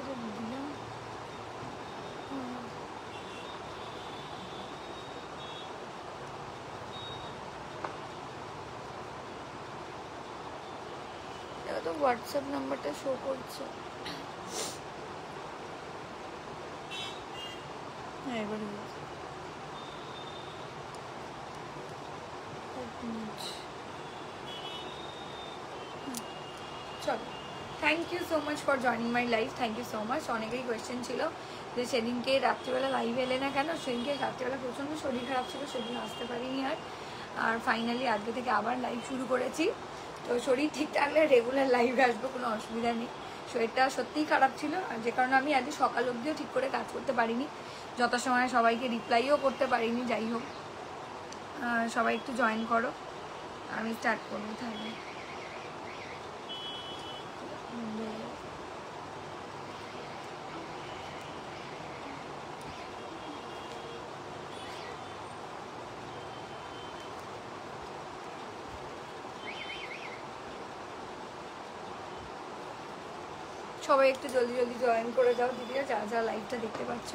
কমেন্টে দিলাম। তো হোয়াটসঅ্যাপ নাম্বারটা শো করছে। হ্যাঁ এবারে চলো, thank you so much for joining my live. Thank you so much. অনেকেই কোয়েশ্চেন ছিল যে সেদিনকে রাত্রিবেলা লাইভ এলে না কেন। সেদিনকে রাত্রিবেলা প্রচণ্ড শরীর খারাপ ছিল, সেদিন আসতে পারিনি আর ফাইনালি আজকে থেকে আবার লাইভ শুরু করেছি। তো শরীর ঠিক থাকলে রেগুলার লাইভে আসবো, কোনো অসুবিধা নেই। শরীরটা সত্যিই খারাপ ছিল, আর যে কারণে আমি আজ সকাল অবধিও ঠিক করে কাজ করতে পারিনি, যথাসময়ে সবাইকে রিপ্লাইও করতে পারিনি। যাই হোক, সবাই একটু জয়েন করো, আমি স্টার্ট করবো তাহলে। সবাই একটু জলদি জলদি জয়েন করে যাও দিদিরা, যারা যারা লাইভটা দেখতে পাচ্ছ।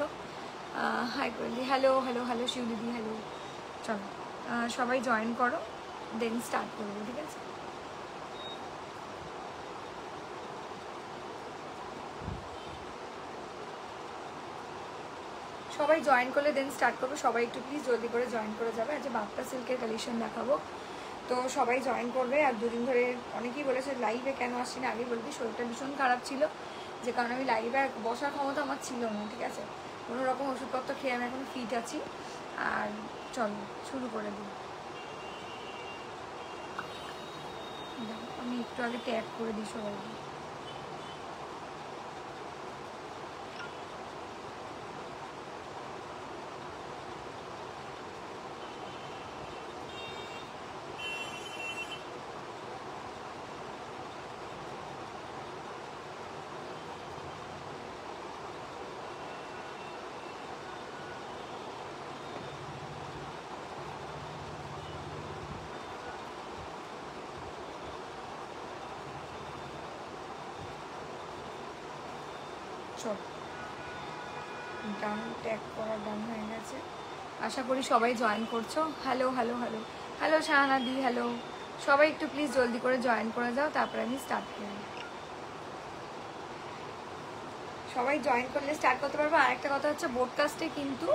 হাই করলি, হ্যালো হ্যালো হ্যালো শিউ দিদি, হ্যালো। চলো সবাই জয়েন করো, দেন স্টার্ট করবো, ঠিক আছে? সবাই জয়েন করলে দেন স্টার্ট করবো। সবাই একটু প্লিজ জলদি করে জয়েন করে যাবে। আজ বাপ্তা সিল্কের কালেকশন দেখাবো, তো সবাই জয়েন করবে। আর দুদিন ধরে অনেকেই বলেছে লাইভে কেন আসছি না। আগে বলতে শরীরটা ভীষণ খারাপ ছিল, যে কারণে আমি লাইভে বসার ক্ষমতা আমার ছিল না, ঠিক আছে? কোনো রকম ওষুধপত্র খেয়ে আমি এখন ফিট আছি। আর চলো শুরু করে দিই। আমি একটু আগে ট্যাগ করে দিই সবাইকে। ডান, ট্যাগ করা ডান হয়ে গেছে। আশা করি সবাই জয়েন করছো। Hello hello hello hello Shahana দি, হ্যালো। সবাই একটু প্লিজ জলদি করে জয়েন করে যাও, তারপরে আমি স্টার্ট করব। সবাই জয়েন করলে স্টার্ট করতে পারবো। আর একটা কথা হচ্ছে, বোডকাস্টে কিন্তু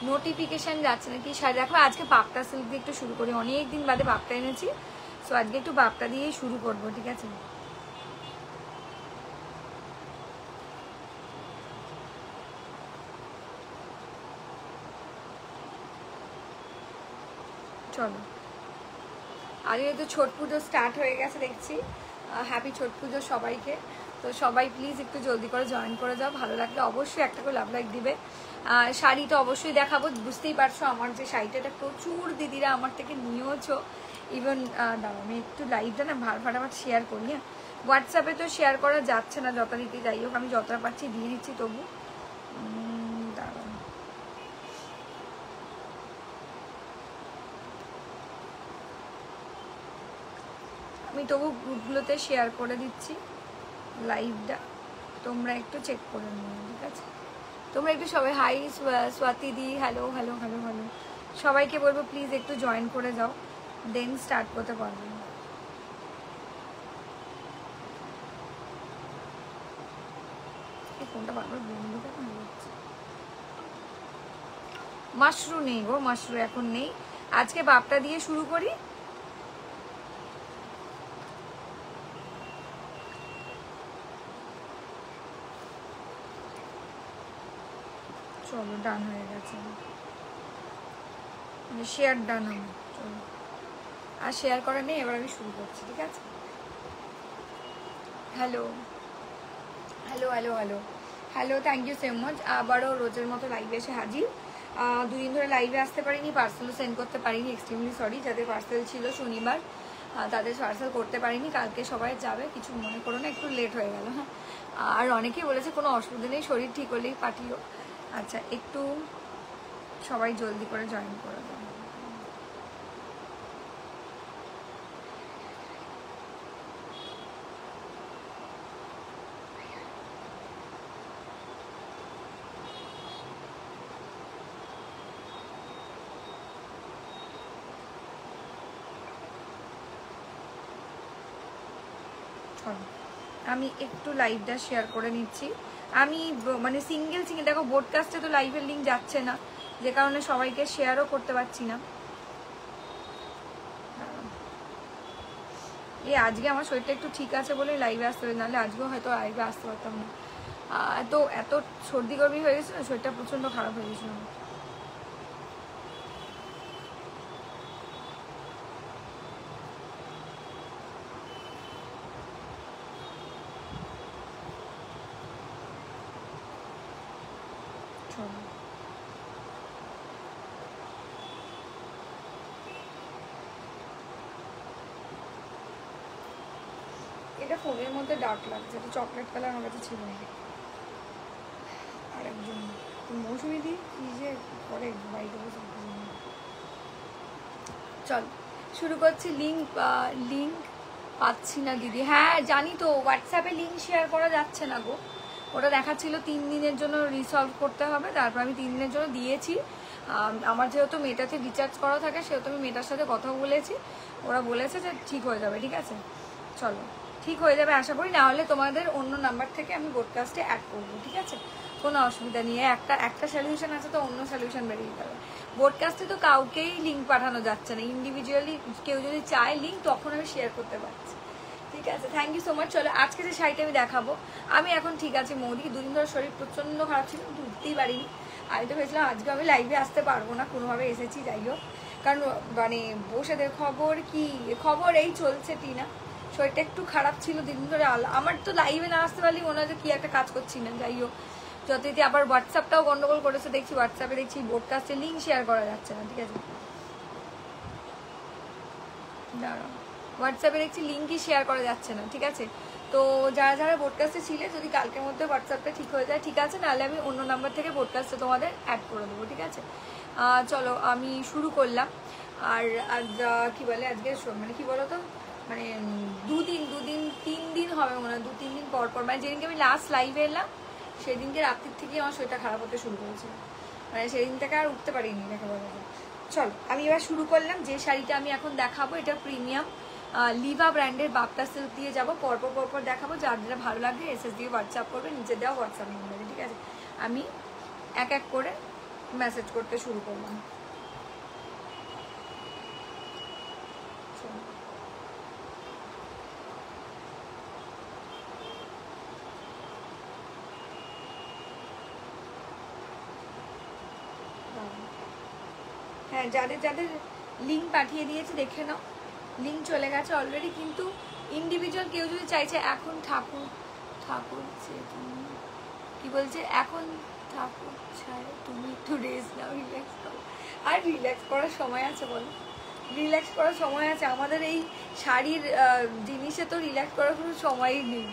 নোটিফিকেশান যাচ্ছে না কি সাথে। দেখো আজকে বাপ্তা সিল্ক দিয়ে একটু শুরু করি, অনেক দিন বাদে বাপ্তা এনেছি, সো আজকে একটু বাপ্তা দিয়েই শুরু করবো, ঠিক আছে? চলো, আজকে তো ছট পুজো স্টার্ট হয়ে গেছে দেখছি। হ্যাপি ছট পুজো সবাইকে। তো সবাই প্লিজ একটু জলদি করে জয়েন করে যাও। ভালো লাগলে অবশ্যই একটা করে লাভ লাইক দিবে। শাড়ি তো অবশ্যই দেখাবো, বুঝতেই পারছো আমার যে শাড়িটা, এটা প্রচুর দিদিরা আমার থেকে নিয়েওছো। ইভেন দাঁড়াও আমি একটু লাইভটা না ফাটাফাট শেয়ার করি। হ্যাঁ, হোয়াটসঅ্যাপে তো শেয়ার করা যাচ্ছে না যথারীতি, যাই হোক আমি যতটা পারছি দিয়ে দিচ্ছি। তবু দাঁড়াও, আমি তবু গ্রুপগুলোতে শেয়ার করে দিচ্ছি লাইভটা, তোমরা একটু চেক করে নিও, ঠিক আছে? তোমরা একটু সবাই হাই স্বাতি দি, হ্যালো হ্যালো হ্যালো হ্যালো। সবাইকে বলবো প্লিজ একটু জয়েন করে যাও, দেন স্টার্ট করতে পারবো। ফোনটা বারবার বন্ধ কেন হচ্ছে? মাশরু নেই গো, মাশরু এখন নেই। আজকে বাপটা দিয়ে শুরু করি। চলো ডান হয়ে গেছে, শেয়ার ডান হবে। চলো, আর শেয়ার করা নেই, এবার আমি শুরু করছি, ঠিক আছে? Hello hello hello hello hello, thank you so much. আবারও রোজের মতো লাইভে এসে হাজির। দুদিন ধরে লাইভে আসতে পারিনি, পার্সেলও সেন্ড করতে পারিনি, এক্সট্রিমলি সরি। যাদের পার্সেল ছিল শনিবার তাদের পার্সেল করতে পারিনি। কালকে সবাই যাবে, কিছু মনে করো না, একটু লেট হয়ে গেল। হ্যাঁ, আর অনেকেই বলেছে কোনো অসুবিধা নেই, শরীর ঠিক হলেই পাঠিও। আচ্ছা, একটু সবাই জলদি করে জয়েন করে দেবো। চলো আমি একটু লাইভটা শেয়ার করে নিচ্ছি। আমি মানে সিঙ্গেল দেখো বোডকাস্টে তো লাইভের লিঙ্ক যাচ্ছে না, যে কারণে সবাইকে শেয়ারও করতে পারছি না। আজকে আমার শরীরটা একটু ঠিক আছে বলে লাইভে আসতে হবে, নাহলে আজকেও হয়তো লাইভে আসতে পারতাম না। এত সর্দি গরমি হয়ে গেছে না, শরীরটা প্রচন্ড খারাপ হয়ে গেছিল। এটা ফোনের মধ্যে ডার্ক লাগছে, এটা চকলেট কালার আমার কাছে ছিল না। আরেকজন মৌসুমি দি কি যে করে বাইরে বসে। চল শুরু করছি। লিঙ্ক পাচ্ছি না দিদি। হ্যাঁ জানি তো, হোয়াটসঅ্যাপে লিঙ্ক শেয়ার করা যাচ্ছে না গো। ওটা দেখাচ্ছিল 3 দিনের জন্য রিসলভ করতে হবে, তারপর আমি 3 দিনের জন্য দিয়েছি। আমার যেহেতু মেটাতে রিচার্জ করা থাকে, সেহেতু আমি মেটার সাথে কথা বলেছি, ওরা বলেছে যে ঠিক হয়ে যাবে। ঠিক আছে চলো ঠিক হয়ে যাবে আশা করি, না হলে তোমাদের অন্য নাম্বার থেকে আমি ব্রডকাস্টে অ্যাড করবো। ঠিক আছে কোনো অসুবিধা নেই, একটা সলিউশন আছে তো অন্য সলিউশন বেরিয়ে যাবে। ব্রডকাস্টে তো কাউকেই লিঙ্ক পাঠানো যাচ্ছে না, ইন্ডিভিজুয়ালি কেউ যদি চায় লিঙ্ক তখন আমি শেয়ার করতে পারছি। ঠিক আছে থ্যাংক ইউ সো মাচ। চলো আজকে যে শাড়িটা আমি দেখাবো, আমি এখন ঠিক আছে মৌদি, 2 দিন ধরে শরীর প্রচণ্ড খারাপ ছিল, কিন্তু উঠতেই পারিনি। আমি তো ভেবেছিলাম আজকে আমি লাইভে আসতে পারবো না, কোনোভাবে এসেছি। যাই হোক, কারণ মানে বসে খবর কি খবর এই চলছে টিনা, শরীরটা একটু খারাপ ছিল 2 দিন ধরে। আমার তো লাইভে না আসতে পারলেই মনে হয় যে কি একটা কাজ করছি না। যাই হোক যতই আবার হোয়াটসঅ্যাপটাও গন্ডগোল করেছে দেখছি, হোয়াটসঅ্যাপে দেখছি ব্রডকাস্টে লিঙ্ক শেয়ার করা যাচ্ছে না। ঠিক আছে দাঁড়াও, হোয়াটসঅ্যাপে দেখছি লিঙ্কই শেয়ার করা যাচ্ছে না। ঠিক আছে তো যারা যারা ব্রডকাস্টে ছিলে, যদি কালকের মধ্যে হোয়াটসঅ্যাপটা ঠিক হয়ে যায় ঠিক আছে, নাহলে আমি অন্য নাম্বার থেকে ব্রডকাস্টে তোমাদের অ্যাড করে দেবো। ঠিক আছে চলো আমি শুরু করলাম। আর আজ কি বলে আজকে মানে কি বলো তো, মানে 3 দিন হবে মনে হয়, 2-3 দিন পর পর, মানে যেদিনকে আমি লাস্ট লাইভে এলাম সেদিনকে রাত্রির থেকে আমার শরীরটা খারাপ হতে শুরু করেছে, মানে সেদিন থেকে আর উঠতে পারিনি দেখা বলা যায়। চলো আমি এবার শুরু করলাম। যে শাড়িটা আমি এখন দেখাবো এটা প্রিমিয়াম লিভা ব্র্যান্ডের বাপ্টা সিল্ক দিয়ে যাবো, পরপর দেখাবো। যার যেটা ভালো লাগবে এসএস দিয়ে হোয়াটসঅ্যাপ করবে, নিচে দেওয়া হোয়াটসঅ্যাপ নাম্বারে। ঠিক আছে আমি এক এক করে মেসেজ করতে শুরু করলাম। হ্যাঁ যাদের যাদের লিঙ্ক পাঠিয়ে দিয়েছে দেখে নাও, লিঙ্ক চলে গেছে অলরেডি। কিন্তু ইন্ডিভিজুয়াল কেউ যদি চাইছে এখন ঠাকুর তুমি কি বলছে, এখন ঠাকুর ছাড়ে তুমি একটু রেস্ট নাও, রিল্যাক্স করো। আর রিল্যাক্স করার সময় আছে বলো, রিল্যাক্স করার সময় আছে? আমাদের এই শাড়ির জিনিসে তো রিল্যাক্স করার কোনো সময়ই নেই।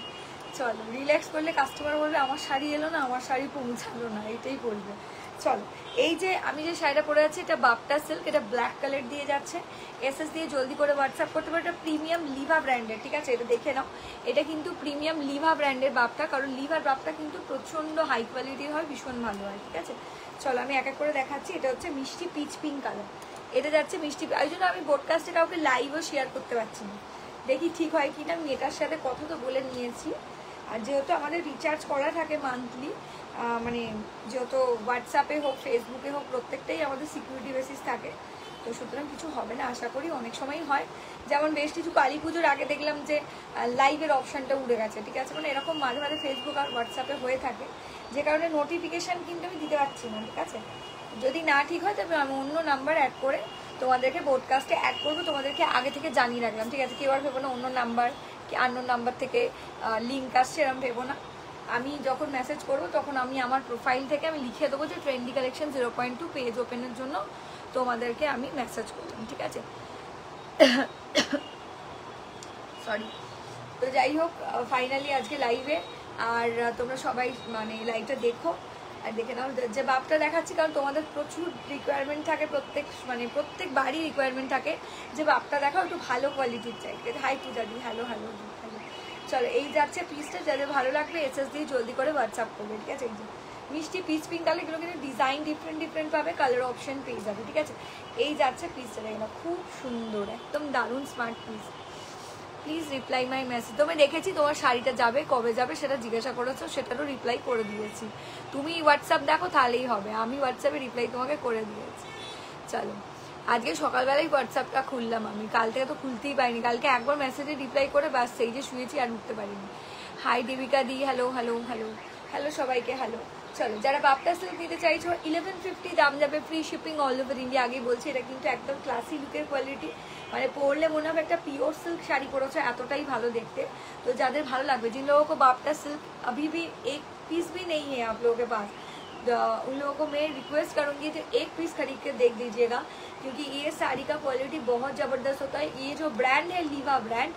চলো রিল্যাক্স করলে কাস্টমার বলবে আমার শাড়ি এলো না, আমার শাড়ি পৌঁছালো না, এটাই বলবে। চলো এই যে আমি যে শাড়িটা পরে আছি এটা বাপ্টা সিল্ক, এটা ব্ল্যাক কালার দিয়ে যাচ্ছে। এসএস দিয়ে জলদি করে হোয়াটসঅ্যাপ করতে পারো। এটা প্রিমিয়াম লিভা ব্র্যান্ডের। ঠিক আছে এটা দেখে নাও, এটা কিন্তু প্রিমিয়াম লিভা ব্র্যান্ডের বাপ্টা, কারণ লিভার বাপ্টা কিন্তু প্রচণ্ড হাই কোয়ালিটির হয়, ভীষণ ভালো হয়। ঠিক আছে চলো আমি এক এক করে দেখাচ্ছি। এটা হচ্ছে মিষ্টি পিচ পিঙ্ক কালার, এটা যাচ্ছে মিষ্টি। ওই জন্য আমি ব্রডকাস্টে কাউকে লাইভও শেয়ার করতে পারছি না, দেখি ঠিক হয় কি না। আমি এটার সাথে কথা তো বলে নিয়েছি, আর যেহেতু আমাদের রিচার্জ করা থাকে মান্থলি, মানে যেহেতু হোয়াটসঅ্যাপে হোক ফেসবুকে হোক প্রত্যেকটাই আমাদের সিকিউরিটি বেসিস থাকে, তো সুতরাং কিছু হবে না আশা করি। অনেক সময় হয়, যেমন বেশ কিছু কালী পুজোর আগে দেখলাম যে লাইভের অপশানটা উড়ে গেছে। ঠিক আছে মানে এরকম মাঝে মাঝে ফেসবুক আর হোয়াটসঅ্যাপে হয়ে থাকে, যে কারণে নোটিফিকেশান কিন্তু আমি দিতে পারছি না। ঠিক আছে যদি না ঠিক হয় তবে আমি অন্য নাম্বার অ্যাড করে তোমাদেরকে ব্রডকাস্টে অ্যাড করবো, তোমাদেরকে আগে থেকে জানিয়ে রাখলাম। ঠিক আছে কেউ আর ভেবো না অন্য নাম্বার কি আননোন নাম্বার থেকে লিঙ্ক আসছে, এরকম ভেবো না। আমি যখন মেসেজ করবো তখন আমি আমার প্রোফাইল থেকে আমি লিখে দেবো যে ট্রেন্ডি কালেকশন 0.2 পেজ ওপেনের জন্য তোমাদেরকে আমি মেসেজ করলাম। ঠিক আছে সরি। তো যাই হোক ফাইনালি আজকে লাইভে, আর তোমরা সবাই মানে লাইভটা দেখো আর দেখে নাও। যে বাপটা দেখাচ্ছি কারণ তোমাদের প্রচুর রিকোয়ারমেন্ট থাকে, প্রত্যেক বাড়ি রিকোয়ারমেন্ট থাকে যে বাপটা দেখাও একটু ভালো কোয়ালিটির চাই। হাই পূজাদি, হ্যালো হ্যালো হ্যালো। চলো এই যাচ্ছে পিসটা, যাদের ভালো লাগবে এসএস দিয়ে জলদি করে হোয়াটসঅ্যাপ করবে। ঠিক আছে এই যে মিষ্টি পিচ পিঙ্ক কালার, এগুলো কিন্তু ডিজাইন ডিফারেন্ট পাবে, কালার অপশন পেয়ে যাবে। ঠিক আছে এই যাচ্ছে পিসটা, দেখে খুব সুন্দর একদম দারুণ smart piece. Please reply my message. তুমি দেখেছি তোমার শাড়িটা যাবে, কবে যাবে সেটা জিজ্ঞাসা করেছো, সেটারও রিপ্লাই করে দিয়েছি। তুমি হোয়াটসঅ্যাপ দেখো তাহলেই হবে, আমি হোয়াটসঅ্যাপে রিপ্লাই তোমাকে করে দিয়েছি। চলো, আজকে সকালবেলায় হোয়াটসঅ্যাপটা খুললাম আমি, কাল থেকে তো খুলতেই পারিনি। কালকে একবার মেসেজে রিপ্লাই করে ব্যাস সেই যে শুয়েছি, আর উঠতে পারিনি। হাই দেবিকা দি, হ্যালো হ্যালো হ্যালো হ্যালো সবাইকে হ্যালো। চলো, যারা বাপ্টা সিল্ক নিতে চাইছো 1150 দাম যাবে, free shipping all over India. আগেই বলছি এটা কিন্তু একদম ক্লাসি লুকের কোয়ালিটি, মানে পরলে মনে হবে একটা পিওর সিল্ক শাড়ি পরেছো, এতটাই ভালো দেখতে। তো যাদের ভালো লাগবে, जिन लोगों को बाप्टा सिल्क अभी भी एक पीस भी नहीं है आप लोगों के पास, उन लोगों को मैं रिक्वेस्ट करूंगी कि एक पीस खरीद के देख दीजिएगा, क्योंकि ये साड़ी का क्वालिटी बहुत ज़बरदस्त होता है। ये जो ब्रांड है लीवा ब्रांड,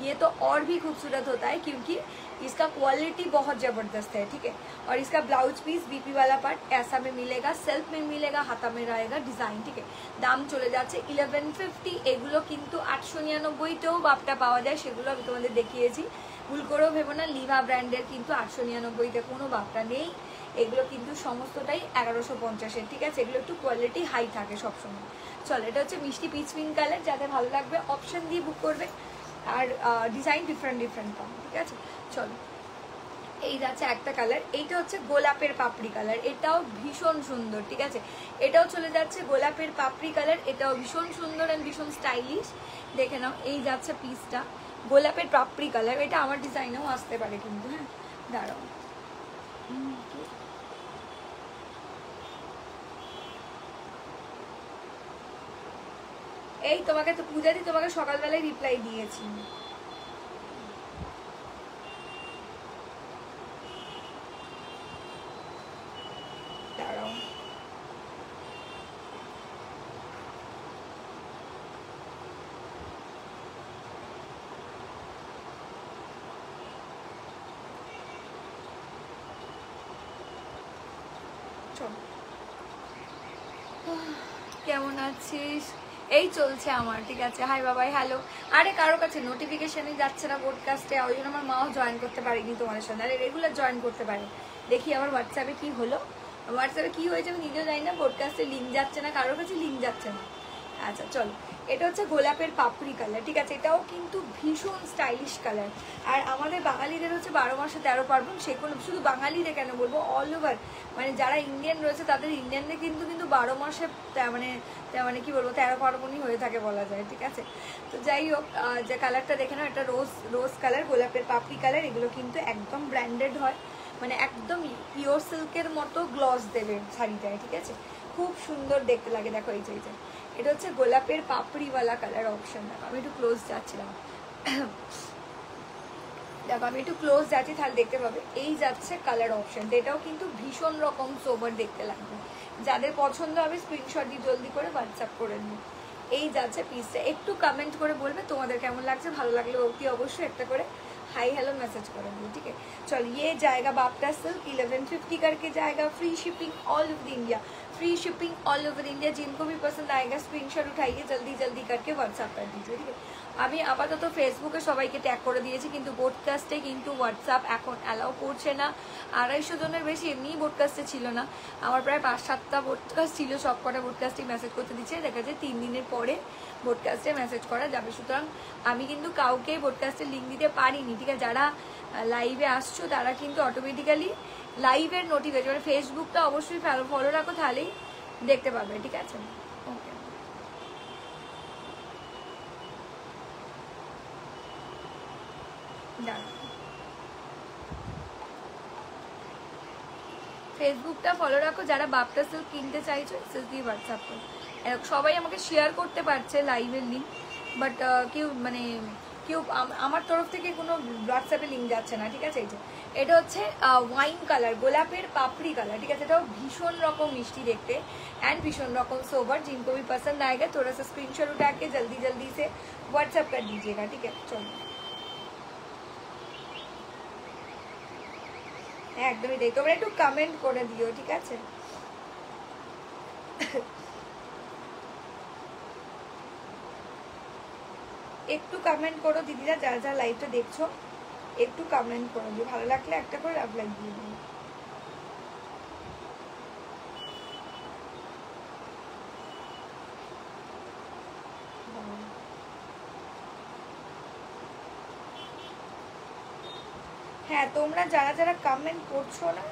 ये तो और भी खूबसूरत होता है क्योंकि इसका क्वालिटी बहुत ज़बरदस्त है, ठीक है। और इसका ब्लाउज पीस बीपी वाला पार्ट ऐसा में मिलेगा, सेल्फ में मिलेगा, हाथा में रहेगा डिजाइन, ठीक है। दाम चले যাচ্ছে 1150। এগুলো কিন্তু 899তেও বাপটা পাওয়া যায়, সেগুলো আমি তোমাদের দেখিয়েছি। ভুল করেও ভেবো না, লিভা ব্র্যান্ডের কিন্তু 899তে কোনো বাপটা নেই। এগুলো কিন্তু সমস্তটাই 1150-এর, ঠিক আছে। এগুলো একটু কোয়ালিটি হাই থাকে সবসময়। চলো, এটা হচ্ছে মিষ্টি পিচ পিঙ্ক কালার, যাদের ভালো লাগবে অপশন দিয়ে বুক করবে, আর ডিজাইন ডিফারেন্ট ডিফারেন্ট পাবো, ঠিক আছে। চলো, এই যাচ্ছে একটা কালার, এইটা হচ্ছে গোলাপের পাপড়ি কালার, এটাও ভীষণ সুন্দর, ঠিক আছে। এটাও চলে যাচ্ছে গোলাপের পাপড়ি কালার, এটাও ভীষণ সুন্দর অ্যান্ড ভীষণ স্টাইলিশ। দেখে নাও, এই যাচ্ছে পিসটা গোলাপের পাপড়ি কালার, এটা আমার ডিজাইনেও আসতে পারে কিন্তু, হ্যাঁ দাঁড়াও। এই তোমাকে তো পূজা দি, তোমাকে সকালবেলায় রিপ্লাই দিয়েছি। দাঁড়াও, কেমন আছিস? এই চলছে আমার, ঠিক আছে। হাই বাবাই, হ্যালো। আরে কারো কাছে নোটিফিকেশনই যাচ্ছে না পডকাস্টে, ওই জন্য আমার মাও জয়েন করতে পারেনি তোমাদের সঙ্গে। আরে রেগুলার জয়েন করতে পারে। দেখি আমার হোয়াটসঅ্যাপে কি হলো, হোয়াটসঅ্যাপে কি হয়েছে আমি নিজেও জানি না, পডকাস্টে লিঙ্ক যাচ্ছে না, কারোর কাছে লিঙ্ক যাচ্ছে না। আচ্ছা চলো, এটা হচ্ছে গোলাপের পাপড়ি কালার, ঠিক আছে। এটাও কিন্তু ভীষণ স্টাইলিশ কালার। আর আমাদের বাঙালিদের হচ্ছে 12 মাসে 13 পার্বণ, সে কোনো শুধু বাঙালিদের কেন বলবো, অল ওভার, মানে যারা ইন্ডিয়ান রয়েছে তাদের ইন্ডিয়ানদের কিন্তু 12 মাসে মানে কি বলবো 13 পার্বণই হয়ে থাকে বলা যায়, ঠিক আছে। তো যাই হোক, যে কালারটা দেখে নাও, এটা রোজ কালার, গোলাপের পাপড়ি কালার। এগুলো কিন্তু একদম ব্র্যান্ডেড হয়, মানে একদম পিওর সিল্কের মতো গ্লস দেবে শাড়িটায়, ঠিক আছে। খুব সুন্দর দেখতে লাগে। দেখো এই যে এটা হচ্ছে গোলাপের পাপড়িওয়ালা কালার অপশন। দেখো আমি একটু ক্লোজ যাচ্ছিলাম, দেখো আমি একটু ক্লোজ যাচ্ছি, তাহলে দেখতে পাবে। এই যাচ্ছে কালার অপশন, এটাও কিন্তু ভীষণ রকম সোবার দেখতে লাগবে। যাদের পছন্দ হবে স্ক্রিনশট দিয়ে জলদি করে হোয়াটসঅ্যাপ করে নিন। এই যাচ্ছে পিসটা, একটু কমেন্ট করে বলবে তোমাদের কেমন লাগছে। ভালো লাগলে অতি অবশ্যই একটা করে हाई हेलो मैसेज करेंगे, ठीक है। चल ये जाएगा बाप्टा सिल्क 1150 करके जाएगा, free shipping all over India, free shipping all over India. जिनको भी पसंद आएगा स्क्रीनशॉट उठाइए, जल्दी जल्दी करके व्हाट्सएप कर दीजिए, ठीक है। আমি আপাতত ফেসবুকে সবাইকে ট্যাগ করে দিয়েছি, কিন্তু পডকাস্টে কিন্তু হোয়াটসঅ্যাপ এখন অ্যালাউ করছে না। 250 জনের বেশি এমনিই পডকাস্টে ছিল না, আমার প্রায় 5-7টা পডকাস্ট ছিল, সব কটা পডকাস্টে মেসেজ করতে দিচ্ছে। দেখা যায় 3 দিনের পরে পডকাস্টে মেসেজ করা যাবে। সুতরাং আমি কিন্তু কাউকে পডকাস্টের লিঙ্ক দিতে পারিনি, ঠিক আছে। যারা লাইভে আসছো তারা কিন্তু অটোমেটিক্যালি লাইভের নোটিফিকেশন, মানে ফেসবুকটা অবশ্যই ফলো রাখো, তাহলেই দেখতে পাবে, ঠিক আছে। ওকে, ফেসবুকটা ফলো রাখো। যারা বাপ্টা সিল্ক কিনতে চাইছো এসএস দিয়ে হোয়াটসঅ্যাপ করো। সবাই আমাকে শেয়ার করতে পারছে লাইভের লিঙ্ক, বাট কেউ আমার তরফ থেকে কোনো হোয়াটসঅ্যাপে লিঙ্ক যাচ্ছে না, ঠিক আছে। এই যে এটা হচ্ছে ওয়াইন কালার, গোলাপের পাপড়ি কালার, ঠিক আছে। এটাও ভীষণ রকম মিষ্টি দেখতে एंड भीषण रकम सोबर। जिनको भी पसंद आएगा थोड़ा सा स्क्रीनशॉट उठा के जल्दी जल्दी से व्हाट्सएप कर दीजिएगा, ठीक है। चलो একদমই তাই, তোমরা একটু কমেন্ট করে দিও, ঠিক আছে। একটু কমেন্ট করো দিদিরা, যারা যারা লাইভটা দেখছো একটু কমেন্ট করে দিও, ভালো লাগলে একটা করে লাভ দিয়ে দিও। হ্যাঁ, তোমরা যারা যারা কমেন্ট করছো না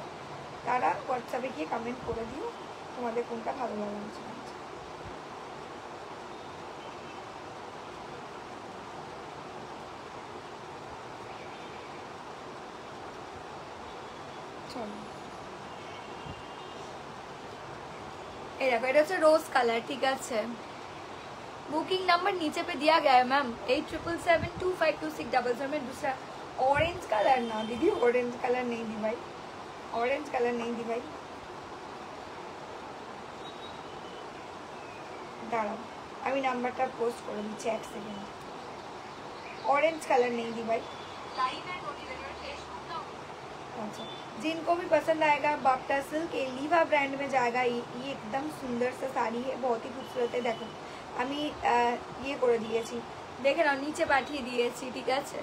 তারা হোয়াটসঅ্যাপে গিয়ে কমেন্ট করে দিও তোমাদের কোনটা ভালো লাগছে। চলো, এই দেখো এটা হচ্ছে रोज कलर, ठीक है। बुकिंग नंबर नीचे पे दिया गया है मैम, 8777252600 में। दूसरा ऑरेंज कलर ना दीदी, ऑरेंज कलर नहीं दी भाई, ऑरेंज कलर नहीं दी भाई, दाঁড়াও আমি নাম্বারটা পোস্ট করে দিচ্ছি, এক সেকেন্ড। ऑरेंज कलर नहीं दी भाई। अच्छा, जिनको भी पसंद आएगा बाप्टा सिल्क ये लीवा ब्रांड में जाएगा। ये एकदम सुंदर सा साड़ी है, बहुत ही खूबसूरत है। देखो আমি ইয়ে করে দিয়েছি, দেখে নাও নিচে পাঠিয়ে দিয়েছি, ঠিক আছে।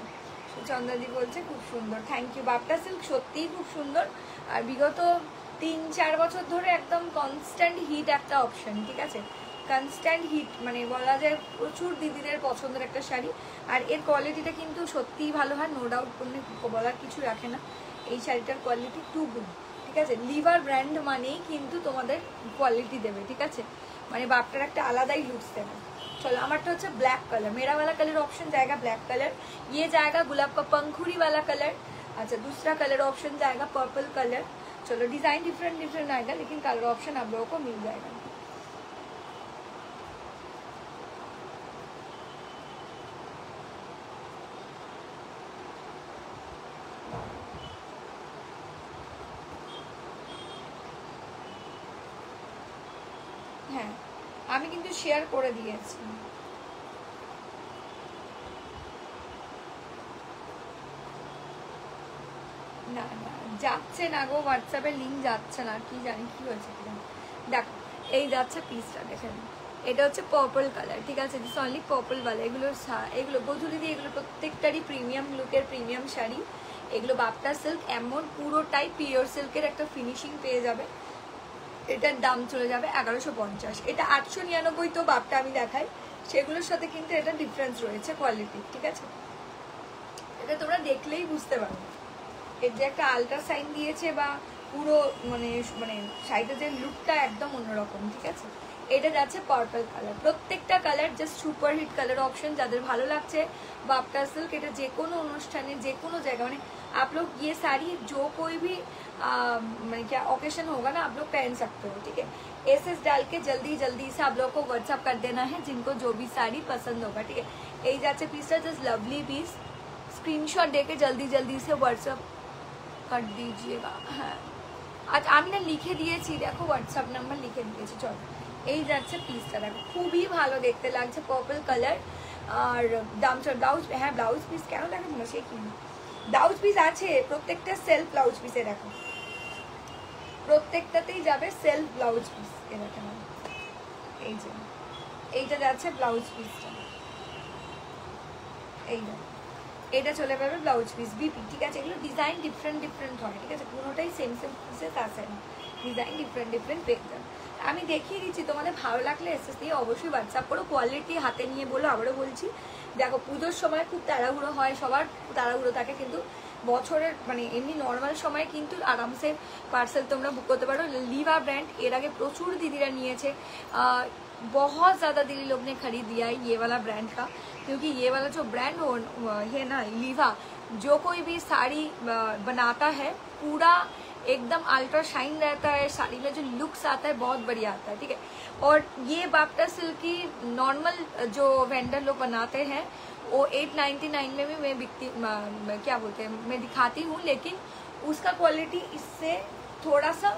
চন্দ্রাদি বলছে খুব সুন্দর, থ্যাংক ইউ। বাপ্টা সিল্ক সত্যিই খুব সুন্দর, আর বিগত 3-4 বছর ধরে একদম কনস্ট্যান্ট হিট একটা অপশন, ঠিক আছে। কনস্ট্যান্ট হিট মানে বলা যায় প্রচুর দিদিদের পছন্দের একটা শাড়ি, আর এর কোয়ালিটিটা কিন্তু সত্যিই ভালো হয়, নো ডাউট, কোনো বলার কিছু রাখে না। এই শাড়িটার কোয়ালিটি টু গুড, ঠিক আছে। লিভার ব্র্যান্ড মানেই কিন্তু তোমাদের কোয়ালিটি দেবে, ঠিক আছে, মানে বাপটার একটা আলাদাই লুকস দেবে। चलो हमारा হচ্ছে ब्लैक कलर, मेरा वाला कलर ऑप्शन जाएगा ब्लैक कलर, ये जाएगा गुलाब का पंखुड़ी वाला कलर। अच्छा, दूसरा कलर ऑप्शन जाएगा पर्पल कलर। चलो डिजाइन डिफरेंट डिफरेंट आएगा, लेकिन कलर ऑप्शन आप लोगों को मिल जाएगा। হ্যাঁ, আমি কিন্তু শেয়ার করে দিয়েছি। না না যাচ্ছে না গো, হোয়াটসঅ্যাপে লিঙ্ক যাচ্ছে না, কি জানি কি হয়েছে। দেখো এই যাচ্ছে পিসটা, দেখেন এটা হচ্ছে পার্পল কালার, ঠিক আছে। দিস অনলি পার্পল वाला। এগুলো গোধূলি দিয়ে, এগুলো প্রত্যেকটারই প্রিমিয়াম লুকের প্রিমিয়াম শাড়ি। এগুলো বাপ্টা সিল্ক, এমন পুরোটাই পিওর সিল্কের একটা ফিনিশিং পেয়ে যাবে। এটার দাম চলে যাবে 1150। এটা 899 তো বাপটা আমি দেখাই, সেগুলোর সাথে কিন্তু এটা ডিফারেন্স রয়েছে কোয়ালিটি, ঠিক আছে। এটা তোমরা দেখলেই বুঝতে পারবে এর যে একটা আলট্রা সাইন দিয়েছে, বা পুরো মানে মানে শাড়িটার যে লুকটা একদম অন্যরকম, ঠিক আছে। এটা যাচ্ছে পার্পল কালার, প্রত্যেকটা colour just super hit colour option. যাদের ভালো লাগছে बाप्टा सिल्क, এটা যে কোনো অনুষ্ঠানে যে কোনো জায়গা, মানে आप लोग ये साड़ी जो कोई भी मैंने क्या ओकेशन होगा ना, आप लोग पहन सकते हो, ठीक है। एसएस डाल के जल्दी जल्दी से आप लोग को व्हाट्सअप कर देना है जिनको जो भी साड़ी पसंद होगा, ठीक है। এই যাচ্ছে পিসটা, জাস্ট লাভলি পিস, স্ক্রিনশট देके जल्दी जल्दी से व्हाट्सअप कर दीजिएगा। হ্যাঁ, আচ্ছা আমি না লিখে দিয়েছি, দেখো হোয়াটসঅ্যাপ নাম্বার লিখে দিয়েছি। চলো এই যাচ্ছে পিসটা, দেখো খুবই ভালো দেখতে লাগছে, পার্পল কালার। আর দাম চল ব্লাউজ, হ্যাঁ ব্লাউজ পিস কেন দেখাবো না, সে কি ব্লাউজ পিস আছে, প্রত্যেকটা সেলফ ব্লাউজ পিসে দেখো, প্রত্যেকটাতেই যাবে সেলফ ব্লাউজ পিস। এ দেখেন এই যে এইটা যাচ্ছে ব্লাউজ পিসটা, এই দেখো এটা চলে যাবে ব্লাউজ পিস বিপি, ঠিক আছে। এগুলো ডিজাইন ডিফারেন্ট ডিফারেন্ট হয়, ঠিক আছে, কোনোটাই সেম সেম পিসে আসে না, ডিজাইন ডিফারেন্ট ডিফারেন্ট পেয়ে যাবে। আমি দেখিয়ে দিচ্ছি, তোমাদের ভালো লাগলে এসএস দিয়ে অবশ্যই হোয়াটসঅ্যাপ করো, কোয়ালিটি হাতে নিয়ে বলো। আবারও বলছি, দেখো পুজোর সময় খুব তাড়াহুড়ো হয়, সবার তাড়াহুড়ো থাকে, কিন্তু বছরের মানে এমনি নর্মাল সময় কিন্তু আরামসে পার্সেল তোমরা বুক করতে পারো। লিভা ব্র্যান্ড এর আগে প্রচুর দিদিরা নিয়েছে, बहुत ज़्यादा दीदी लोग ने खरीद लिया है ये वाला ब्रांड का, क्योंकि ये वाला जो ब्रांड हो है ना लीवा, जो कोई भी साड़ी बनाता है पूरा एकदम अल्ट्रा शाइन रहता है, साड़ी में जो लुक्स आता है बहुत बढ़िया आता है, ठीक है। और ये बाप्टा सिल्क की नॉर्मल जो वेंडर लोग बनाते हैं वो 899 में भी मैं बिकती, क्या बोलते हैं, मैं दिखाती हूँ, लेकिन उसका क्वालिटी इससे थोड़ा सा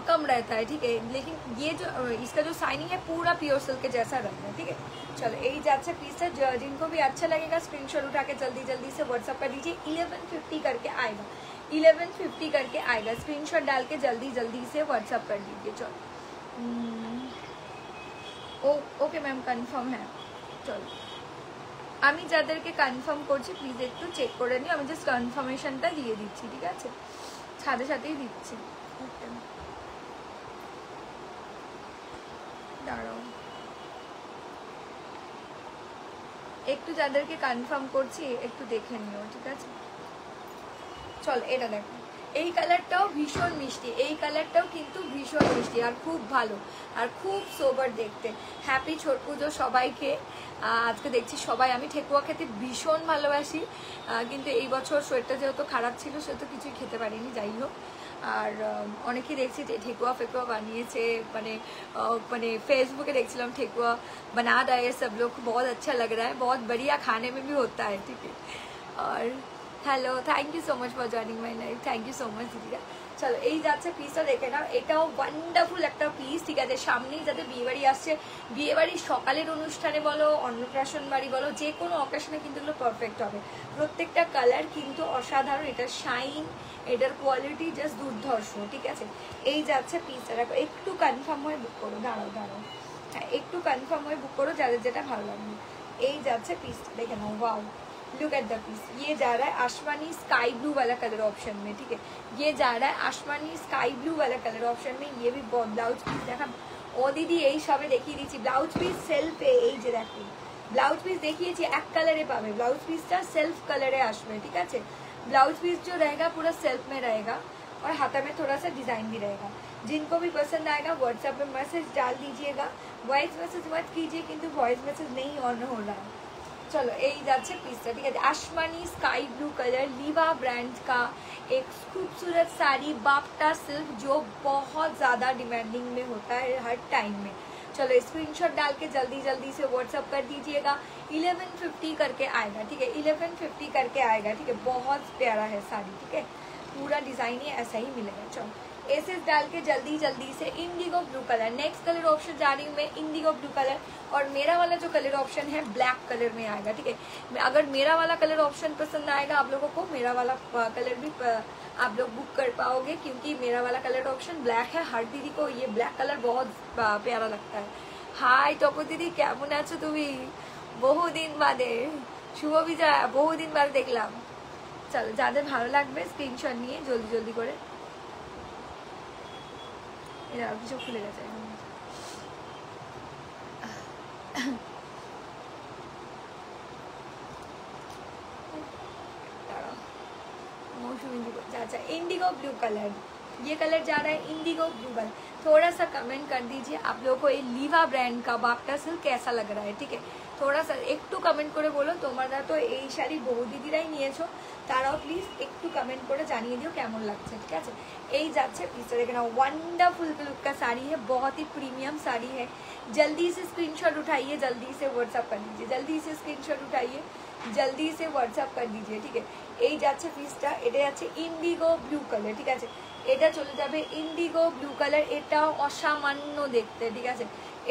कम रहता है, ठीक है। लेकिन ये जो इसका जो साइनिंग है पूरा प्योर सिल्क के जैसा रहता है, ठीक है। चलो यही जाच्छे पीस है, जिनको भी अच्छा लगेगा स्क्रीनशॉट उठा के जल्दी जल्दी से व्हाट्सअप कर दीजिए। 1150 करके आएगा, 1150 करके आएगा, स्क्रीनशॉट डाल के जल्दी जल्दी से व्हाट्सअप कर दीजिए। चलो ओके मैम कन्फार्म है। चलो আমি যাদেরকে কনফার্ম করছি প্লিজ একটু চেক করে নিও, আমি জাস্ট কনফার্মেশনটা দিয়ে দিচ্ছি, ঠিক আছে, সাথে সাথেই দিচ্ছি। ওকে দাঁড়াও একটু, যাদেরকে কনফার্ম করছি একটু দেখে নিও, ঠিক আছে। চল এটা দেখো, এই কালারটাও ভীষণ মিষ্টি, এই কালারটাও কিন্তু ভীষণ মিষ্টি আর খুব ভালো আর খুব সোবার দেখতে। হ্যাপি ছট পুজো সবাইকে। আজকে দেখছি সবাই, আমি ঠেকুয়া খেতে ভীষণ ভালোবাসি, কিন্তু এই বছর শরীরটা যেহেতু খারাপ ছিল সেহেতু কিছুই খেতে পারিনি, যাই হোক। আর অনেকে দেখছি ঠেকুয়া ফেকুয়া বানিয়েছে, মানে फेसबुक देखছিলাম ठेकुआ बना रहे हैं सब लोग, बहुत अच्छा लग रहा है, बहुत बढ़िया खाने में भी होता है, ठीक है। और hello, thank you so much for joining my life, thank you so much দিদিরা। চলো এই যাচ্ছে পিসটা দেখে নাও, এটাও ওয়ান্ডারফুল একটা পিস, ঠিক আছে। সামনেই যাতে বিয়েবাড়ি আসছে, বিয়েবাড়ির সকালের অনুষ্ঠানে বলো, অন্নপ্রাশন বাড়ি বলো, যে কোনো অকেশনে কিন্তু এগুলো পারফেক্ট হবে। প্রত্যেকটা কালার কিন্তু অসাধারণ, এটার শাইন, এটার কোয়ালিটি জাস্ট দুর্ধর্ষ, ঠিক আছে। এই যাচ্ছে পিসটা, দেখো একটু কনফার্ম হয়ে বুক করো, দাঁড়াও দাঁড়াও, হ্যাঁ একটু কনফার্ম হয়ে बुक करो যাদের যেটা ভালো লাগবে। এই যাচ্ছে পিসটা দেখে নাও, wow look at the piece. ये जा रहा है आसमानी स्काई ब्लू वाला कलर ऑप्शन में, ठीक है। ये जा रहा है आसमानी स्काई ब्लू वाला कलर ऑप्शन में। ये भी ब्लाउज पीस देखा ও দিদি, এই সবে দেখিয়ে দিচ্ছি ব্লাউজ পিস সেলফে, এই যে দেখো ব্লাউজ পিস দেখিয়েছি, এক কালারে পাবে, ব্লাউজ পিসটা সেल्फ कलरे আসবে, ঠিক আছে। ब्लाउज पीस जो रहेगा पूरा सेल्फ में रहेगा और हाथा में थोड़ा सा डिजाइन भी रहेगा। जिनको भी पसंद आएगा व्हाट्सएप पे मैसेज डाल दीजिएगा, वॉइस मैसेज मत कीजिए, किंतु वॉइस मैसेज नहीं ऑन हो रहा है। चलो यही जाच्छे पीसटा, ठीक है। आसमानी स्काई ब्लू कलर लीवा ब्रांड का एक खूबसूरत साड़ी, बाप्टा सिल्क, जो बहुत ज़्यादा डिमांडिंग में होता है हर टाइम में। चलो स्क्रीनशॉट डाल के जल्दी जल्दी से व्हाट्सअप कर दीजिएगा। 1150 करके आएगा, ठीक है, 1150 करके आएगा, ठीक है। बहुत प्यारा है साड़ी, ठीक है, पूरा डिज़ाइन ही ऐसा ही मिलेगा। चलो एसेस डाल के जल्दी जल्दी से Indigo blue colour, next colour option जा रही हूँ मैं, इंडिगो ब्लू कलर। और मेरा वाला जो कलर ऑप्शन है ब्लैक कलर में आएगा, ठीक है। अगर मेरा वाला कलर ऑप्शन पसंद आएगा आप लोगों को, मेरा वाला कलर भी आप लोग बुक कर पाओगे, क्योंकि मेरा वाला कलर ऑप्शन ब्लैक है। हर दीदी को ये ब्लैक कलर बहुत प्यारा लगता है। हाय टपो दीदी, केमन आछो तुमी? बहुदिन बादे, शुभ विजय, बहुदिन बादे देखलाम। चलो যাদের ভালো লাগবে স্ক্রিনশট নিয়ে জলদি জলদি করে, এরা কিছু খুলে গেছে अच्छा। इंडिगो ब्लू कलर, ये कलर जा रहा है इंडिगो ब्लू कलर। थोड़ा सा कमेंट कर दीजिए आप लोगों को ये लीवा ब्रांड का बाप्टा सिल्क कैसा लग रहा है, ठीक है। थोड़ा सा एकटू कमेंट করে বলো, তোমরা তো এই শাড়ি বহু দিদিরাই নিয়েছো, তারাও প্লিজ একটু कमेंट করে জানিয়ে দিও কেমন লাগছে, ঠিক আছে। এই যাচ্ছে পিসটা দেখে নাও, वंडरफुल लुक का साड़ी है, बहुत ही प्रीमियम साड़ी है। जल्दी से स्क्रीनशॉट उठाइए, जल्दी से व्हाट्सएप कर दीजिए, जल्दी से स्क्रीनशॉट उठाइए, जल्दी से व्हाट्सएप कर दीजिए, ठीक है। এই যাচ্ছে পিসটা, এটা যাচ্ছে ইন্ডিগো ব্লু কালার, ঠিক আছে। এটা চলে যাবে ইন্ডিগো ব্লু কালার, এটাও অসামান্য দেখতে, ঠিক আছে,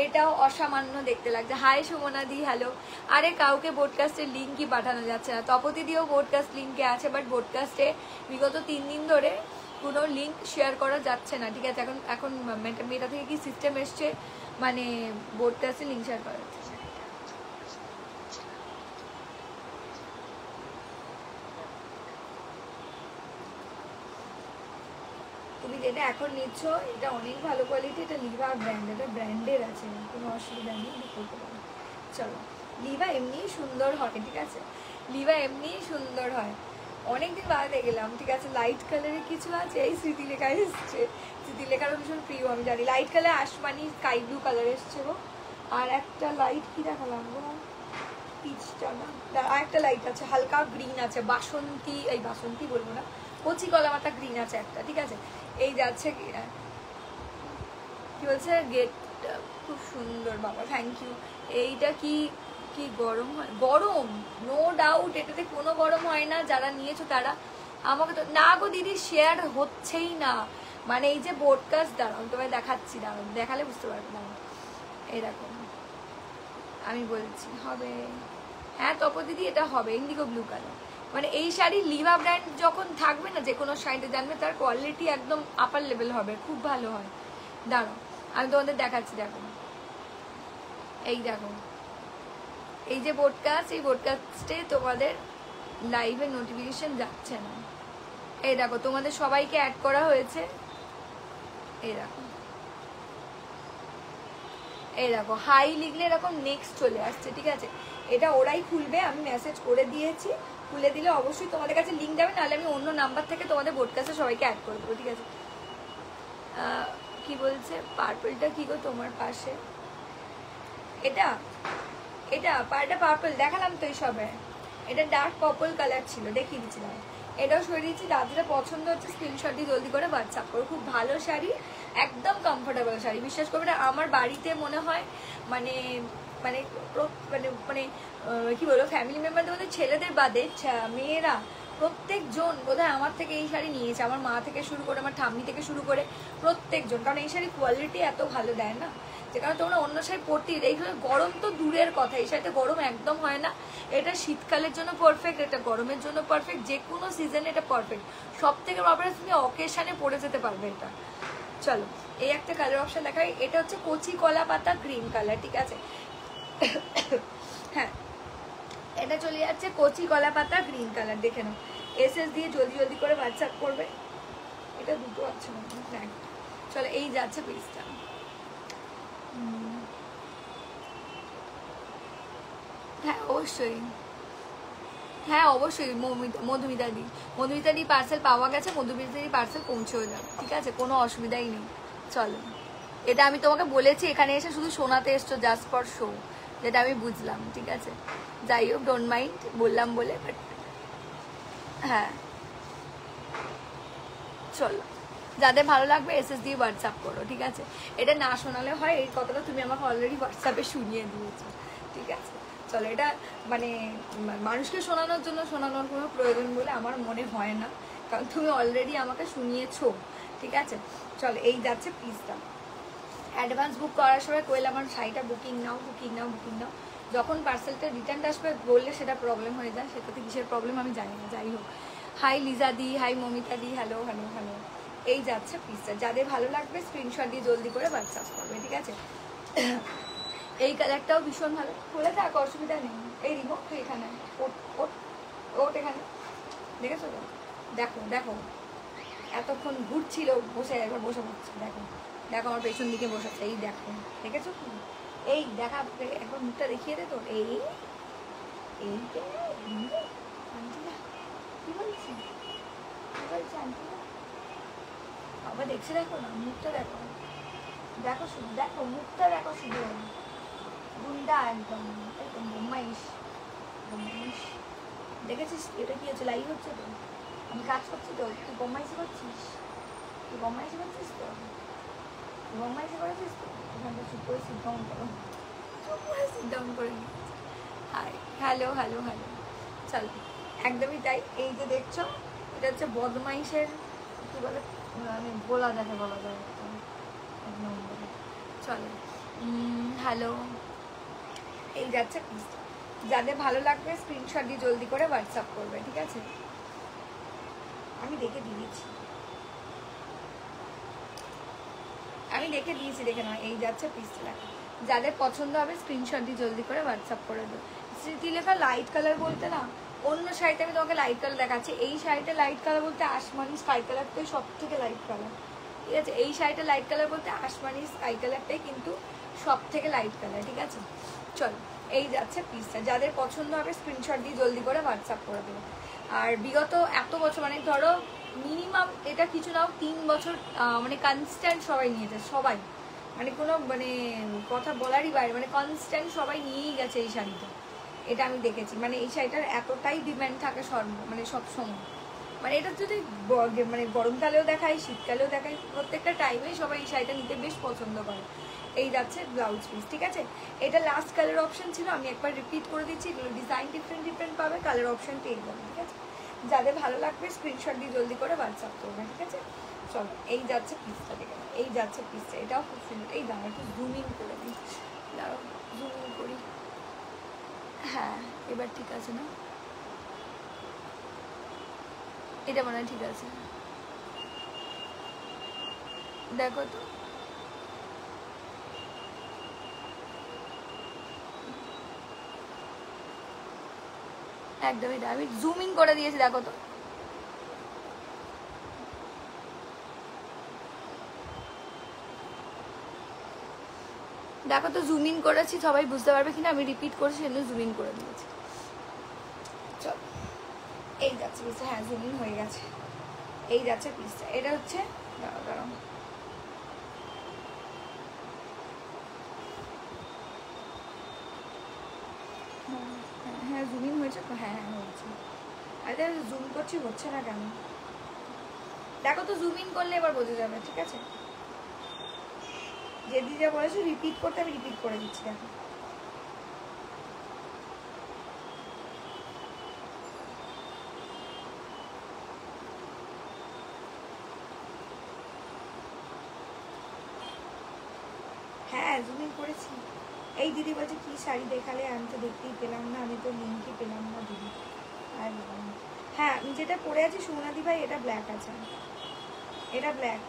এটাও অসামান্য দেখতে লাগছে। হাই সুমনা দি, হ্যালো। আরে কাউকে ব্রডকাস্টের লিঙ্কই পাঠানো যাচ্ছে না, তপতি দিও ব্রডকাস্ট লিঙ্কে আছে, বাট ব্রডকাস্টে বিগত 3 দিন ধরে কোনো লিঙ্ক শেয়ার করা যাচ্ছে না, ঠিক আছে। এখন মেটা থেকে কি সিস্টেম এসছে, মানে ব্রডকাস্টে লিঙ্ক শেয়ার করা যাচ্ছে। তুমি যেটা এখন নিচ্ছ এটা অনেক ভালো কোয়ালিটি, এটা লিভা ব্র্যান্ড, এটা ব্র্যান্ডের আছে, কোনো অসুবিধা নেই, করতে পারো। চলো লিভা এমনিই সুন্দর হয়, ঠিক আছে, লিভা এমনিই সুন্দর হয়। অনেকদিন বাদে গেলাম, ঠিক আছে। লাইট কালারের কিছু আছে, এই স্মৃতিলেখা এসছে, স্মৃতিলেখারও ভীষণ প্রিয়, আমি জানি। লাইট কালার আসমানি স্কাই ব্লু কালার এসছে গো। আর একটা লাইট কি দেখালাম গো, পিচটা না, আর একটা লাইট আছে হালকা গ্রিন আছে, বাসন্তী, এই বাসন্তী বলবো না, কচি কলা মাথা গ্রিন আছে একটা, ঠিক আছে। এই যাচ্ছে কি বলছে, গেট খুব সুন্দর বাবা, থ্যাংক ইউ। এইটা কি কি গরম হয়? গরম, নো ডাউট, এটাতে কোনো গরম হয় না। যারা নিয়েছো তারা আমাকে তো না গো দিদি, শেয়ার হচ্ছেই না, মানে এই যে ব্রডকাস্ট, দাঁড়াও তোমায় দেখাচ্ছি, দাঁড়াও দেখালে বুঝতে পারবে না। এরকম আমি বলছি হবে, হ্যাঁ তপ দিদি এটা হবে ইন্ডিগো ব্লু কালার। মানে এই শাড়ি লিভা ব্র্যান্ড যখন থাকবে না, যে কোনো শাড়িতে জানবে তার কোয়ালিটি একদম আপার লেভেল হবে, খুব ভালো হয়। দাঁড়াও আমি তোমাদের দেখাচ্ছি, দেখো এই দেখো, এই যে ব্রডকাস্ট, এই ব্রডকাস্টে তোমাদের লাইভে নোটিফিকেশন যাচ্ছে না। এই দেখো তোমাদের সবাইকে অ্যাড করা হয়েছে, এই দেখো, এই দেখো হাই লিখলে এরকম নেক্সট চলে আসছে, ঠিক আছে। এটা ওরাই খুলবে, আমি মেসেজ করে দিয়েছি, খুলে দিলে অবশ্যই তোমাদের কাছে লিঙ্ক যাবে, নাহলে আমি অন্য নাম্বার থেকে তোমাদের বোডকাস্টে সবাইকে অ্যাড করে দেবো, ঠিক আছে? কি বলছে পার্পলটা কি গো তোমার পাশে? এটা এটা পার্টা পার্পল দেখালাম তো এই সবে। এটা ডার্ক পার্পল কালার ছিল, দেখিয়ে দিচ্ছিলাম। এটাও সরিয়েছি। যাদের পছন্দ হচ্ছে স্ক্রিনশট দিয়ে জলদি করে হোয়াটসঅ্যাপ করো। খুব ভালো শাড়ি, একদম কমফোর্টেবল শাড়ি, বিশ্বাস করবে না। আমার বাড়িতে মনে হয় মানে মানে মানে মানে কি বলবো, ফ্যামিলি মেম্বারদের মধ্যে ছেলেদের বাদে মেয়েরা প্রত্যেকজন বোধহয় আমার থেকে এই শাড়ি নিয়েছে। আমার মা থেকে শুরু করে, আমার ঠাম্মি থেকে শুরু করে প্রত্যেকজন। কারণ এই শাড়ি কোয়ালিটি এত ভালো দেয় না, যে কারণে তোমরা অন্য শাড়ি পরতে, এইখানে গরম তো দূরের কথা, এই শাড়িতে গরম একদম হয় না। এটা শীতকালের জন্য পারফেক্ট, এটা গরমের জন্য পারফেক্ট, যে কোনো সিজনে এটা পারফেক্ট। সব থেকে ব্যাপারে তুমি অকেশানে পরে যেতে পারবে এটা। চলো এই একটা কালার অপশন দেখাই। এটা হচ্ছে কচি কলা পাতা গ্রিন কালার, ঠিক আছে? হ্যাঁ, এটা চলে যাচ্ছে কচি কলা পাতা গ্রিন কালার। দেখে নাও, এসএস দিয়ে জলদি জলদি করে হোয়াটসঅ্যাপ করবে। এটা দুটো আছে না? চলো এই যাচ্ছে পিসটা। হ্যাঁ অবশ্যই, হ্যাঁ অবশ্যই। মধুমিতা দি পার্সেল পাওয়া গেছে, মধুমিতা দি পার্সেল পৌঁছেও যাবে, ঠিক আছে? কোনো অসুবিধাই নেই। চলো, এটা আমি তোমাকে বলেছি এখানে এসে শুধু শোনাতে এসছো, জাস্ট ফর শো, যেটা আমি বুঝলাম, ঠিক আছে? যাই হোক, ডোন্ট মাইন্ড বললাম বলে, বাট হ্যাঁ চলো, যাদের ভালো লাগবে এসএস দিয়ে হোয়াটসঅ্যাপ করো, ঠিক আছে? এটা না শোনালে হয়, এই কথাটা তুমি আমাকে অলরেডি হোয়াটসঅ্যাপে শুনিয়ে দিয়েছো, ঠিক আছে? চলো, এটা মানে মানুষকে শোনানোর জন্য শোনানোর কোনো প্রয়োজন বলে আমার মনে হয় না, কারণ তুমি অলরেডি আমাকে শুনিয়েছো, ঠিক আছে? চলো এই যাচ্ছে পিসটা। অ্যাডভান্স বুক করার সময় কইলে আমার শাড়িটা বুকিং নাও, বুকিং নাও, বুকিং নাও। যখন পার্সেলটা রিটার্ন আসবে বললে সেটা প্রবলেম হয়ে যায়, সেটাতে কিসের প্রবলেম আমি জানি না। যাই হোক, হাই লিজা দি, হাই মমিতা দি, হ্যালো হ্যালো হ্যালো। এই যাচ্ছে পিসটা, যাদের ভালো লাগবে স্ক্রিনশট দিয়ে জলদি করে হোয়াটসঅ্যাপ করবে, ঠিক আছে? এই কালারটাও ভীষণ ভালো, খুলে থাক, অসুবিধা নেই। এই রিমোট তুই এখানে ওট এখানে, দেখেছো তো? দেখো দেখো, এতক্ষণ ঘুরছিল বসে, একবার বসে পড়ছে। দেখো দেখো, আমার পেছন দিকে বসেছে, এই দেখো, দেখেছো? এই দেখা, একবার মুখটা দেখিয়ে দে তোর। এই এই কি বলছি, কি বলছি আন্টিরা? আবার দেখছে, দেখো না, মুখটা দেখো, দেখো শুধু, দেখো মুখটা দেখো শুধু, গুন্ডা একদম, একদম বোম্মাইশ বোম্মাইশ। দেখেছিস এটা কি হচ্ছে? লাইভ হচ্ছে তো, আমি কাজ করছি তো, তুই বোম্মাইশি করছিস, তুই বোম্মাইশি করছিস তো, তুই বোম্মাইশি করেছিস তো। ওখানটা চুপ করে সিট ডাউন করো, চুপ করে সিট ডাউন করে নিয়ে। Hi, hello hello hello. চলো, একদমই তাই। এই যে দেখছো, এটা হচ্ছে বদমাইশের কি বলে, মানে বলা যায় এক নম্বরে। চলো, হ্যালো, এই যাচ্ছে পিস। যাদের ভালো লাগবে স্ক্রিনশট দিয়ে জলদি করে হোয়াটসঅ্যাপ করবে, ঠিক আছে? আমি দেখে দিয়েছি, আমি দেখে দিয়েছি, দেখে নাও। এই যাচ্ছে পিসটা, যাদের পছন্দ হবে স্ক্রিনশট দিয়ে জলদি করে হোয়াটসঅ্যাপ করে দেবো। স্মৃতি লেখা লাইট কালার বলতে না, অন্য শাড়িতে আমি তোমাকে লাইট কালার দেখাচ্ছি। এই শাড়িটা লাইট কালার বলতে আসমানি স্কাই কালারটাই সব থেকে লাইট কালার, ঠিক আছে? এই শাড়িটা লাইট কালার বলতে আসমানি স্কাই কালারটাই কিন্তু সব থেকে লাইট কালার, ঠিক আছে? চলো, এই যাচ্ছে পিসটা, যাদের পছন্দ হবে স্ক্রিনশট দিয়ে জলদি করে হোয়াটসঅ্যাপ করে দেবো। আর বিগত এত বছর, মানে ধরো মিনিমাম এটা কিছু নাও 3 বছর, মানে কনস্ট্যান্ট সবাই নিয়েছে, সবাই, মানে কোনো মানে কথা বলারই বাইরে, মানে কনস্ট্যান্ট সবাই নিয়েই গেছে এই শাড়িটা। এটা আমি দেখেছি, মানে এই শাড়িটার এতটাই ডিমান্ড থাকে মানে সব সময়। মানে এটা যদি মানে গরমকালেও দেখায়, শীতকালেও দেখায়, প্রত্যেকটা টাইমেই সবাই এই শাড়িটা নিতে বেশ পছন্দ করে। এই যাচ্ছে ব্লাউজ পিস, ঠিক আছে? এটা লাস্ট কালার অপশন ছিল, আমি একবার রিপিট করে দিচ্ছি। ডিজাইন ডিফারেন্ট পাবে, কালার অপশন পেয়ে যাবে, ঠিক আছে? যাদের ভালো লাগবে স্ক্রিনশট দিয়ে জলদি করে হোয়াটসঅ্যাপ করবে, ঠিক আছে? চলো, এই যাচ্ছে পিসটা, দেখে নাও। এই যাচ্ছে পিসটা, এটাও খুব সুন্দর। এই দাঁড়া, একটু জুমিং করে দিই, দাঁড়াও জুমিং করি। হ্যাঁ, এবার ঠিক আছে না? এটা মনে হয় ঠিক আছে, দেখো তো। একদমই, আমি জুমিং করে দিয়েছি, দেখো তো। দেখো তো জুমিং করেছি, সবাই বুঝতে পারবে কিনা। আমি রিপিট করছি, সেজন্য জুমিং করে দিয়েছি। চল, এই যাচ্ছে পিসটা, হ্যাঁ জুমিং হয়ে গেছে। এই যাচ্ছে পিসটা, এটা হচ্ছে দাঁড়াও দাঁড়াও, হ্যাঁ জুমিং হয়েছে তো, হ্যাঁ হ্যাঁ হয়েছে। আরে জুম করছি হচ্ছে না কেন দেখো তো, জুম ইন করলে এবার বোঝা যাবে, ঠিক আছে? যে দিদি যা বলেছো রিপিট করতে, আমি রিপিট করে দিচ্ছি দেখো। হ্যাঁ জুম ইন করেছি। এই দিদি বলছে কি শাড়ি দেখালে, আমি তো দেখতেই পেলাম না, আমি তো লিঙ্কই পেলাম না দিদি। আর হ্যাঁ আমি যেটা পরে আছি সুমনাদি ভাই, এটা ব্ল্যাক আছে, এটা ব্ল্যাক।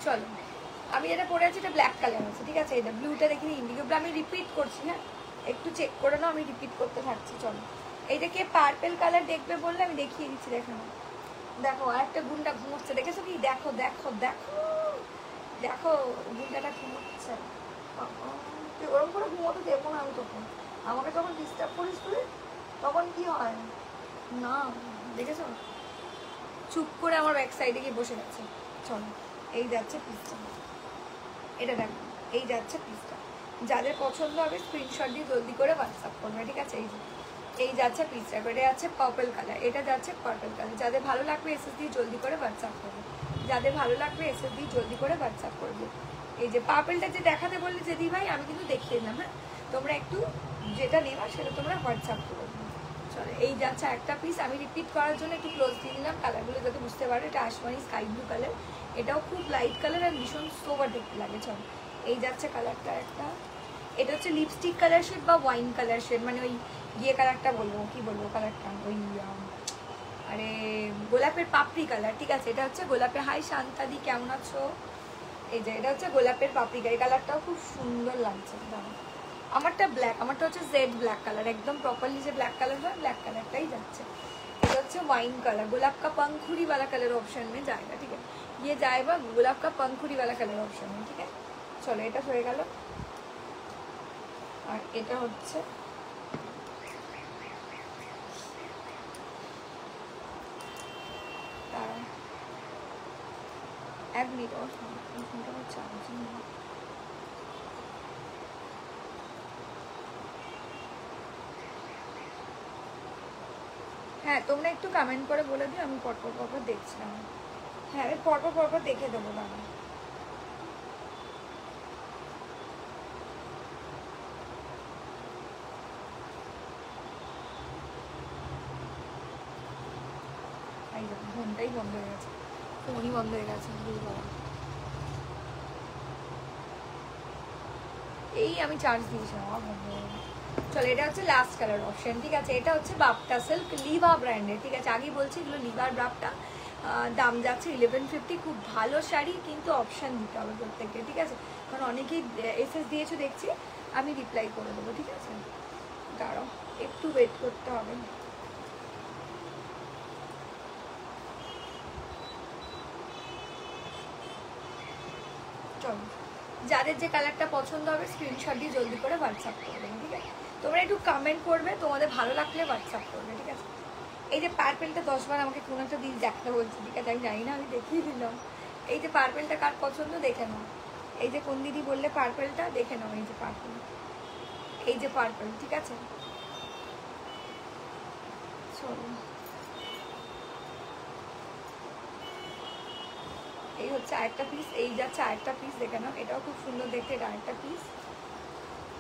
চলো আমি যেটা পরে আছি এটা ব্ল্যাক কালার আছে, ঠিক আছে? এটা ব্লুটা দেখিনি, ইন্ডিগো ব্লু। আমি রিপিট করছি, হ্যাঁ একটু চেক করে নাও, আমি রিপিট করতে থাকছি। চলো এইটা কে পার্পেল কালার দেখবে বললে আমি দেখিয়ে দিচ্ছি, দেখো দেখো আর একটা গুন্ডা ঘুমোচ্ছে, দেখেছো কি? দেখো দেখো দেখো দেখো গুন্ডাটা ঘুমোচ্ছে। তুই ওরকম করে ঘুমোতে দেবো না আমি তখন, আমাকে যখন ডিস্টার্ব করিস তুই তখন কি হয় না, দেখেছো? চুপ করে আমার ব্যাক সাইডে গিয়ে বসে গেছে। চলো এই যাচ্ছে পিসটা, এটা দেখো এই যাচ্ছে পিসটা। যাদের পছন্দ হবে স্ক্রিনশট দিয়ে জলদি করে হোয়াটসঅ্যাপ করবে, ঠিক আছে? এই যাচ্ছে পিসটা, এটা যাচ্ছে পার্পল কালার, এটা যাচ্ছে পার্পল কালার। যাদের ভালো লাগবে এসএস দিয়ে জলদি করে হোয়াটসঅ্যাপ করবে, যাদের ভালো লাগবে এসএস দিয়ে জলদি করে হোয়াটসঅ্যাপ করবে। এই যে পার্পলটা যে দেখাতে বললে যে দিদি ভাই, আমি কিন্তু দেখিয়ে দিলাম, হ্যাঁ তোমরা একটু যেটা নেবা সেটা তোমরা হোয়াটসঅ্যাপ করবে। চলো এই যাচ্ছে একটা পিস, আমি রিপিট করার জন্য একটু ক্লোজ দিয়ে দিলাম কালারগুলো যাতে বুঝতে পারো। এটা আসমানি স্কাই ব্লু কালার, এটাও খুব লাইট কালার আর ভীষণ সোবার দেখতে লাগে। চলো এই যাচ্ছে কালারটা একটা, এটা হচ্ছে লিপস্টিক কালার শেড বা ওয়াইন কালার শেড, মানে ওই ইয়ে কালারটা বলবো, কি বলবো কালারটা, ওই আরে গোলাপের পাপড়ি কালার, ঠিক আছে? এটা হচ্ছে গোলাপের, হাই শান্তাদি কেমন আছো? এই যে এটা হচ্ছে গোলাপের পাপড়ি, এই কালারটাও খুব সুন্দর লাগছে। দাঁড়াও আমারটা ব্ল্যাক, আমারটা হচ্ছে জেড ব্ল্যাক কালার, একদম প্রপারলি যে ব্ল্যাক কালার হয় ব্ল্যাক কালারটাই যাচ্ছে। এটা হচ্ছে ওয়াইন কালার, গোলাপ কা पंखुड़ी वाला कलर ऑप्शन में जाएगा, ठीक है? ये जाएगा गुलाब का पंखुड़ी वाला कलर ऑप्शन में, ठीक है? চলো এটা হয়ে গেল। আর এটা হচ্ছে এক মিনিট, ওর ফোনটা চার্জিং না। হ্যাঁ তোমরা একটু কমেন্ট করে বলে দিও, আমি পরপর পরপর দেখছিলাম। হ্যাঁ আমি পরপর পরপর দেখে দেবো দাঁড়া। ঘুমটাই বন্ধ হয়ে গেছে, ফোনই বন্ধ হয়ে গেছে। এই আমি চার্জ দিয়েছিলাম, আমার বন্ধ হয়ে গেছে। চলো এটা হচ্ছে লাস্ট কালার অপশন, ঠিক আছে? এটা হচ্ছে বাপ্টা সিল্ক লিভা ব্র্যান্ডের, ঠিক আছে? আগেই বলছি এগুলো লিভার বাপ্টা, দাম যাচ্ছে 1150। খুব ভালো শাড়ি, কিন্তু অপশান দিতে হবে প্রত্যেককে, ঠিক আছে? কারণ অনেকেই এসএস দিয়েছো দেখছি, আমি রিপ্লাই করে দেবো, ঠিক আছে? দাঁড়াও একটু ওয়েট করতে হবে। চলো যাদের যে কালারটা পছন্দ হবে স্ক্রিনশট দিয়ে জলদি করে হোয়াটসঅ্যাপ করবে, ঠিক আছে? তোমরা একটু কমেন্ট করবে, তোমাদের ভালো লাগলে হোয়াটসঅ্যাপ করবে, ঠিক আছে? এই যে পার্পেলটা 10 বার আমাকে কোনো একটা দিন দেখাতে বলছে, ঠিক আছে? আমি জানি না, আমি দেখিয়ে দিলাম। এই যে পার্পেলটা কার পছন্দ দেখে নাও, এই যে কোন দিদি বললে পার্পেলটা দেখে নাও, এই যে পার্পেল, এই যে পার্পেল, ঠিক আছে? চলো এই হচ্ছে আরেকটা পিস, এই যাচ্ছে আরেকটা পিস দেখে নাও, এটাও খুব সুন্দর দেখতে, এটা আরেকটা পিস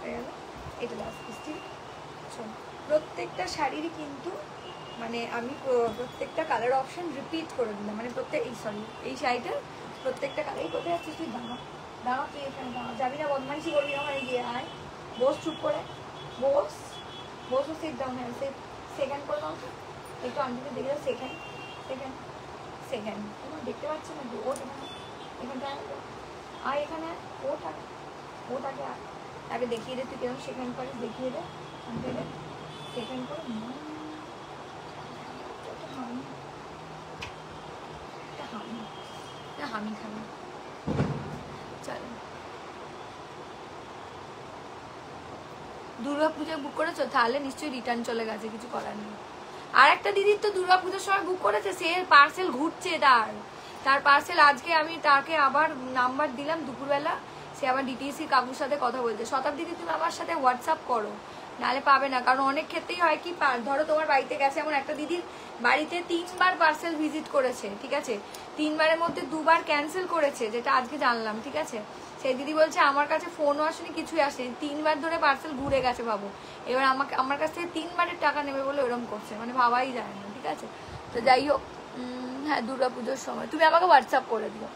হয়ে গেল, এটা লাস্ট পিস, ঠিক আছে? প্রত্যেকটা শাড়িরই কিন্তু মানে আমি প্রত্যেকটা কালার অপশন রিপিট করে দিলাম, মানে প্রত্যেক এই সরি এই শাড়িটার প্রত্যেকটা কালার। এই কোথায় যাচ্ছিস তুই? দাঁড়া দাঁড়া, তুই এখানে দাঁড়া, যাবি না, বদমাইশি করবি আমার, গিয়ে আয় বস, চুপ করে বস, বস, সিট ডাউন, হ্যাঁ সেকেন্ড করে দাও, একটু আন্টিকে দেখে দাও, সেকেন্ড সেকেন্ড সেকেন্ড, তোমার দেখতে পাচ্ছি না, ওট এখানে, এখানটা আয়, এখানে ওট আগে, ওট আগে আগে দেখিয়ে দে তুই কেমন সেকেন্ড করে, দেখিয়ে দে আন্টিকে সেকেন্ড করে। হামি খাবো, চলো দুর্গাপুজোয় বুক করেছো, তাহলে নিশ্চয়ই রিটার্ন চলে গেছে, কিছু করার নেই। আর একটা দিদির তো দুর্গাপুজোর সময় বুক করেছে, সে পার্সেল ঘুরছে, তার পার্সেল আজকে আমি তাকে আবার নাম্বার দিলাম দুপুরবেলা, সে আবার ডিটিসি কাকুর সাথে কথা বলছে। শতাব্দী তুমি আমার সাথে হোয়াটসঅ্যাপ করো, নাহলে পাবে না। কারণ অনেক ক্ষেত্রেই হয় কি, ধরো তোমার বাড়িতে গেছে, এমন একটা দিদির বাড়িতে 3 বার পার্সেল ভিজিট করেছে, ঠিক আছে, 3 বারের মধ্যে 2 বার ক্যান্সেল করেছে, যেটা আজকে জানলাম, ঠিক আছে। সেই দিদি বলছে আমার কাছে ফোনও আসেনি, কিছুই আসেনি, 3 বার ধরে পার্সেল ঘুরে গেছে ভাবো। এবার আমার কাছ থেকে 3 বারের টাকা নেবে বলে ওরকম করছে, মানে ভাবাই যায় না, ঠিক আছে। তো যাই হোক, হ্যাঁ দুর্গাপুজোর সময় তুমি আমাকে হোয়াটসঅ্যাপ করে দিও।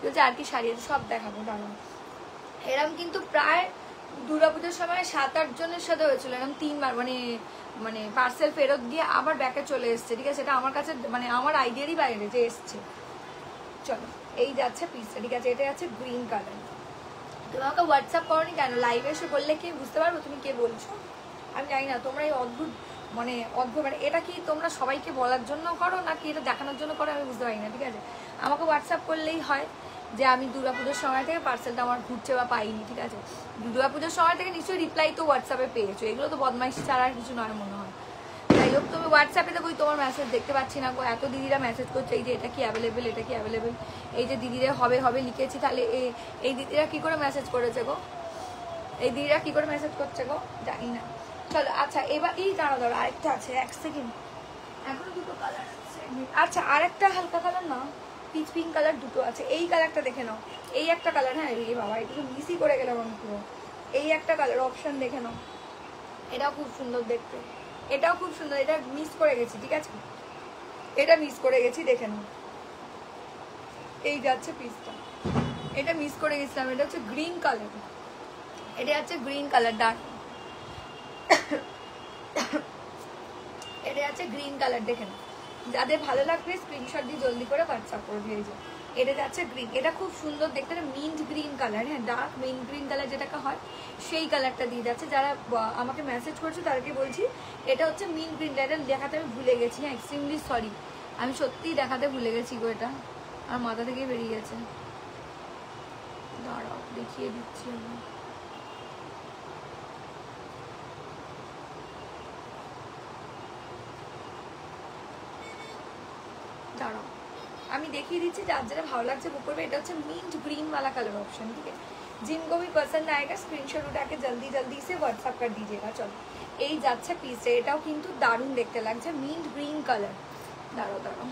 বলছে আর কি শাড়ি আছে, সব দেখাবো দাঁড়ানো। এরম কিন্তু প্রায় দুর্গাপুজোর সময় 7-8 জনের সাথে হয়েছিল এরকম 3 বার, মানে পার্সেল ফেরত দিয়ে আবার ব্যাকে চলে এসছে, ঠিক আছে। এটা আমার কাছে মানে আমার আইডিয়ারই বাইরে যে এসছে। চলো এই যাচ্ছে পিসটা, ঠিক আছে, এটা আছে গ্রিন কালার। তুমি আমাকে হোয়াটসঅ্যাপ করোনি কেন? লাইভে এসে বললে কি বুঝতে পারবো তুমি কে বলছো? আমি জানি না, তোমরা এই অদ্ভুত মানে এটা কি তোমরা সবাইকে বলার জন্য করো নাকি এটা দেখানোর জন্য করো আমি বুঝতে পারি না, ঠিক আছে। আমাকে হোয়াটসঅ্যাপ করলেই হয় যে আমি দুর্গাপুজোর সময় থেকে পার্সেলটা আমার ঘুরছে বা পাইনি, ঠিক আছে। দুর্গাপুজোর সময় থেকে নিশ্চয়ই রিপ্লাই তো হোয়াটসঅ্যাপে পেয়েছো, এগুলো তো বদমাইশি ছাড়া আর কিছু নয় মনে হয়। যাই হোক, তুমি হোয়াটসঅ্যাপে তো তোমার মেসেজ দেখতে পাচ্ছি না গো, এত দিদিরা মেসেজ করছে এই যে এটা কি অ্যাভেলেবেল, এটা কি অ্যাভেলেবেল, এই যে দিদিরা হবে হবে লিখেছি, তাহলে এই দিদিরা কি করে মেসেজ করেছে গো, এই দিদিরা কি করে মেসেজ করছে গো, জানি না। চলো আচ্ছা, এবার এই দাঁড়া আরেকটা আছে, 1 সেকেন্ড, এখনো 2টো কালার আছে। আচ্ছা আরেকটা হালকা কালার না, পিচ পিঙ্ক কালার 2টো আছে, এই কালারটা দেখে নাও, এই একটা কালার, হ্যাঁ এই বাবা এটা তো মিসই করে গেলাম আমি পুরো। এই একটা কালার অপশন দেখে নাও, এটাও খুব সুন্দর দেখতে, এটাও খুব সুন্দর, এটা মিস করে গেছি, ঠিক আছে, এটা মিস করে গেছি, দেখে নাও। এই যাচ্ছে পিসটা, এটা মিস করে গেছিলাম, এটা হচ্ছে গ্রিন কালার, এটা হচ্ছে গ্রিন কালার ডার্ক, এটা হচ্ছে গ্রিন কালার, দেখে নাও। যাদের ভালো লাগবে স্ক্রিনশট দিয়ে জলদি করে হোয়াটসঅ্যাপ করে দিয়ে যাও। এটা যাচ্ছে গ্রিন, এটা খুব সুন্দর দেখতে, মিন্ট গ্রিন কালার, হ্যাঁ ডার্ক মিন্ট গ্রিন কালার যেটাকে হয় সেই কালারটা দিয়ে যাচ্ছে। যারা আমাকে মেসেজ করছে তাদেরকে বলছি এটা হচ্ছে মিন্ট গ্রিন, এটা দেখাতে আমি ভুলে গেছি, হ্যাঁ এক্সট্রিমলি সরি, আমি সত্যিই দেখাতে ভুলে গেছি গো, এটা আমার মাথা থেকে বেরিয়ে গেছে, দাঁড়াও দেখিয়ে দিচ্ছি আমি। দাঁড়াও আমি দেখিয়ে দিচ্ছি, যার যেটা ভালো লাগছে বুক করবে। এটা হচ্ছে मिंट ग्रीन वाला कलर ऑप्शन, ठीक है। जिनको भी पसंद आएगा स्क्रीनशॉट उठा के जल्दी जल्दी से व्हाट्सएप कर दीजिएगा। चलो এই যাচ্ছে পিস, এটাও কিন্তু দারুণ দেখতে লাগছে, মিন্ট গ্রিন কালার। দাঁড়াও দাঁড়াও,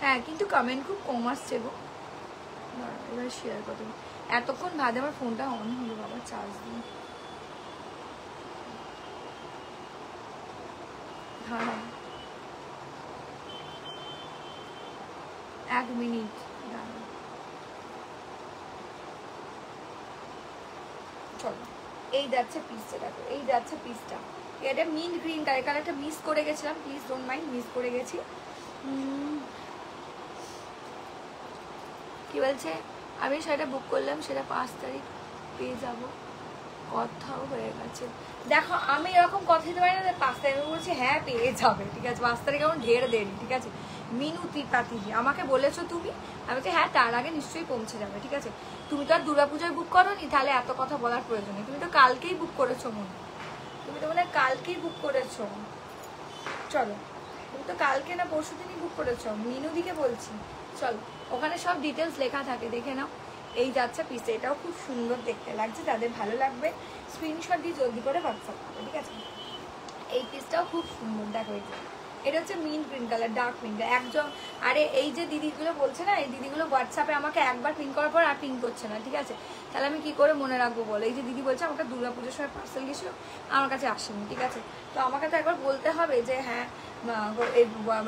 হ্যাঁ কিন্তু কমেন্ট খুব কম আসছে গো। দাঁড়াও এবার শেয়ার করতে, এতক্ষণ বাদে আমার ফোনটা অন হলো বাবা, চার্জ দিয়ে। হ্যাঁ 1 মিনিট দাঁড়াও। চলো এই যাচ্ছে পিসটা, দেখো এই যাচ্ছে পিসটা, এটা মিন্ট গ্রিন কালার, কালারটা মিস করে গেছিলাম, প্লিজ ডোন্ট মাইন্ড, মিস করে গেছি। কি বলছে আমি সেটা বুক করলাম, সেটা 5 তারিখ পেয়ে যাবো, কথাও হয়ে গেছে। দেখো আমি এরকম কথা দিতে পারি না 5 তারিখ, আমি বলছি হ্যাঁ পেয়ে যাবে, ঠিক আছে, 5 তারিখ এখন ঢের দেরি, ঠিক আছে। মিনু ত্রিপাঠী আমাকে বলেছো তুমি, আমি বলছি হ্যাঁ তার আগে নিশ্চয়ই পৌঁছে যাবে, ঠিক আছে। তুমি তো আর দুর্গাপূজায় বুক করো নি, তাহলে এত কথা বলার প্রয়োজন নেই, তুমি তো কালকেই বুক করেছো মনে, তুমি তো মনে হয় কালকেই বুক করেছো। চলো তুমি তো কালকে না পরশু দিনই বুক করেছো, মিনুদিকে বলছি। চলো ওখানে সব ডিটেলস লেখা থাকে, দেখে নাও। এই যাচ্ছে পিস, এটাও খুব সুন্দর দেখতে লাগছে, যাদের ভালো লাগবে স্ক্রিনশট দিয়ে জলদি করে হোয়াটসঅ্যাপ করবে, ঠিক আছে। এই পিসটাও খুব সুন্দর, দেখো এই যে এটা হচ্ছে mint green colour, dark mint একজন। আরে এই যে দিদিগুলো বলছে না, এই দিদিগুলো হোয়াটসঅ্যাপে আমাকে একবার পিন করার পর আর পিন করছে না, ঠিক আছে। তাহলে আমি কি করে মনে রাখবো বলো? এই যে দিদি বলছে আমাকে দুর্গাপুজোর সময় পার্সেল গেছিলো, আমার কাছে আসেনি, ঠিক আছে। তো আমাকে তো একবার বলতে হবে যে হ্যাঁ,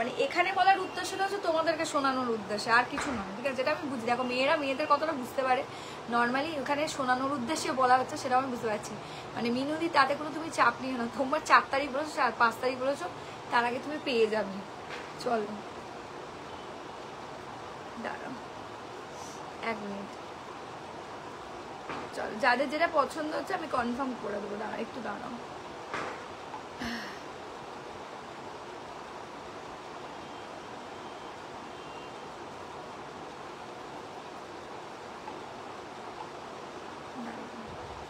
মানে এখানে বলার উদ্দেশ্যটা হচ্ছে তোমাদেরকে শোনানোর উদ্দেশ্যে, আর কিছু নয়, ঠিক আছে। যেটা আমি বুঝি, দেখো মেয়েরা মেয়েদের কতটা বুঝতে পারে, নর্মালি ওখানে শোনানোর উদ্দেশ্যে বলা হচ্ছে, সেটাও আমি বুঝতে পারছি। মানে মিনুদি তাতে কোনো তুমি চাপ নিও না, তোমার 4 তারিখ বলেছো, 5 তারিখ বলেছো, তার আগে তুমি পেয়ে যাবে। চলো দাঁড়াও 1 মিনিট, চলো যাদের যেটা পছন্দ হচ্ছে আমি কনফার্ম করে দেবো, দাঁড়াও একটু দাঁড়াও।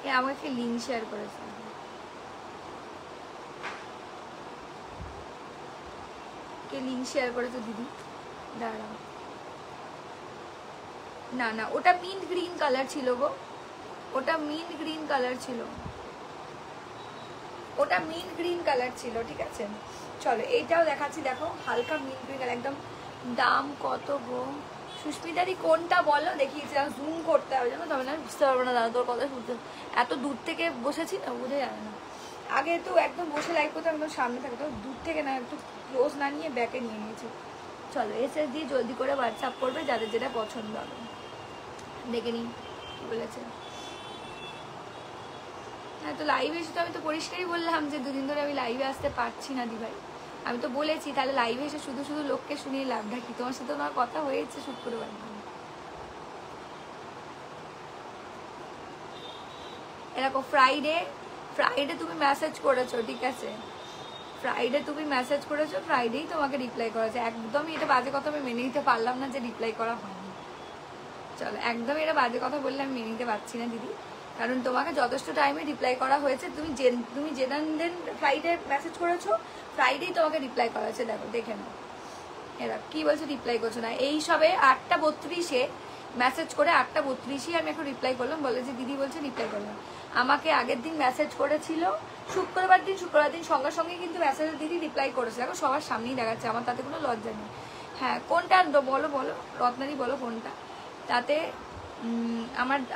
এ আমাকে লিঙ্ক শেয়ার করেছে, কে লিঙ্ক শেয়ার করেছে দিদি? দাঁড়াও, না না ওটা মিন্ট গ্রিন কালার ছিল গো, ওটা মিন্ট গ্রিন কালার ছিল, ওটা মিন্ট গ্রিন কালার ছিল, ঠিক আছে। চলো এইটাও দেখাচ্ছি, দেখো হালকা মিন্ট গ্রিন কালার একদম। দাম কত গো সুস্মিতাদি? কোনটা বলো, দেখিয়েছিলাম, জুম করতে হবে জানো, তবে না বুঝতে পারবো না দাদা তোর কথা শুনতে, এত দূর থেকে বসেছি না, বুঝে যাবে না। আগে তো একদম বসে লাইভ করতে একদম সামনে থাকতো, দূর থেকে না একটু ক্লোজ না নিয়ে ব্যাকে নিয়ে নিয়েছি। চলো এসে দিয়ে জলদি করে হোয়াটসঅ্যাপ করবে যাদের যেটা পছন্দ হবে। দেখে নিন কি বলেছে। হ্যাঁ তো লাইভে এসে তো আমি তো পরিষ্কারই বললাম যে দুদিন ধরে আমি লাইভে আসতে পারছি না দিভাই, আমি তো বলেছি তাহলে লাইভে এসে শুধু শুধু লোককে শুনিয়ে লাভটা কি, তোমার সাথে আমার কথা হয়েছে শুক্রবার। এরকম ফ্রাইডে তুমি মেসেজ করেছো, ঠিক আছে, ফ্রাইডে তুমি মেসেজ করেছো, ফ্রাইডেই তোমাকে রিপ্লাই করেছে। একদমই এটা বাজে কথা আমি মেনে নিতে পারলাম না যে রিপ্লাই করা হয়নি। চলো একদমই এটা বাজে কথা বললে আমি মেনে নিতে পারছি না দিদি, কারণ তোমাকে যথেষ্ট টাইমে রিপ্লাই করা হয়েছে। তুমি যেদিন ফ্রাইডে মেসেজ করেছো ফ্রাইডেই তোমাকে রিপ্লাই করা হয়েছে। দেখো দেখে নাও, এরা কি বলছে রিপ্লাই করছো না। এই সবে 8:32-এ মেসেজ করে 8:32-এই আমি এখন রিপ্লাই করলাম, বলে যে দিদি বলছে রিপ্লাই করলাম। আমাকে আগের দিন মেসেজ করেছিল শুক্রবার দিন সঙ্গে সঙ্গে কিন্তু মেসেজের দিদি রিপ্লাই করেছে। দেখো সবার সামনেই দেখাচ্ছে, আমার তাতে কোনো লজ্জা নেই। হ্যাঁ কোনটা বলো বলো রত্নারি বলো কোনটা, তাতে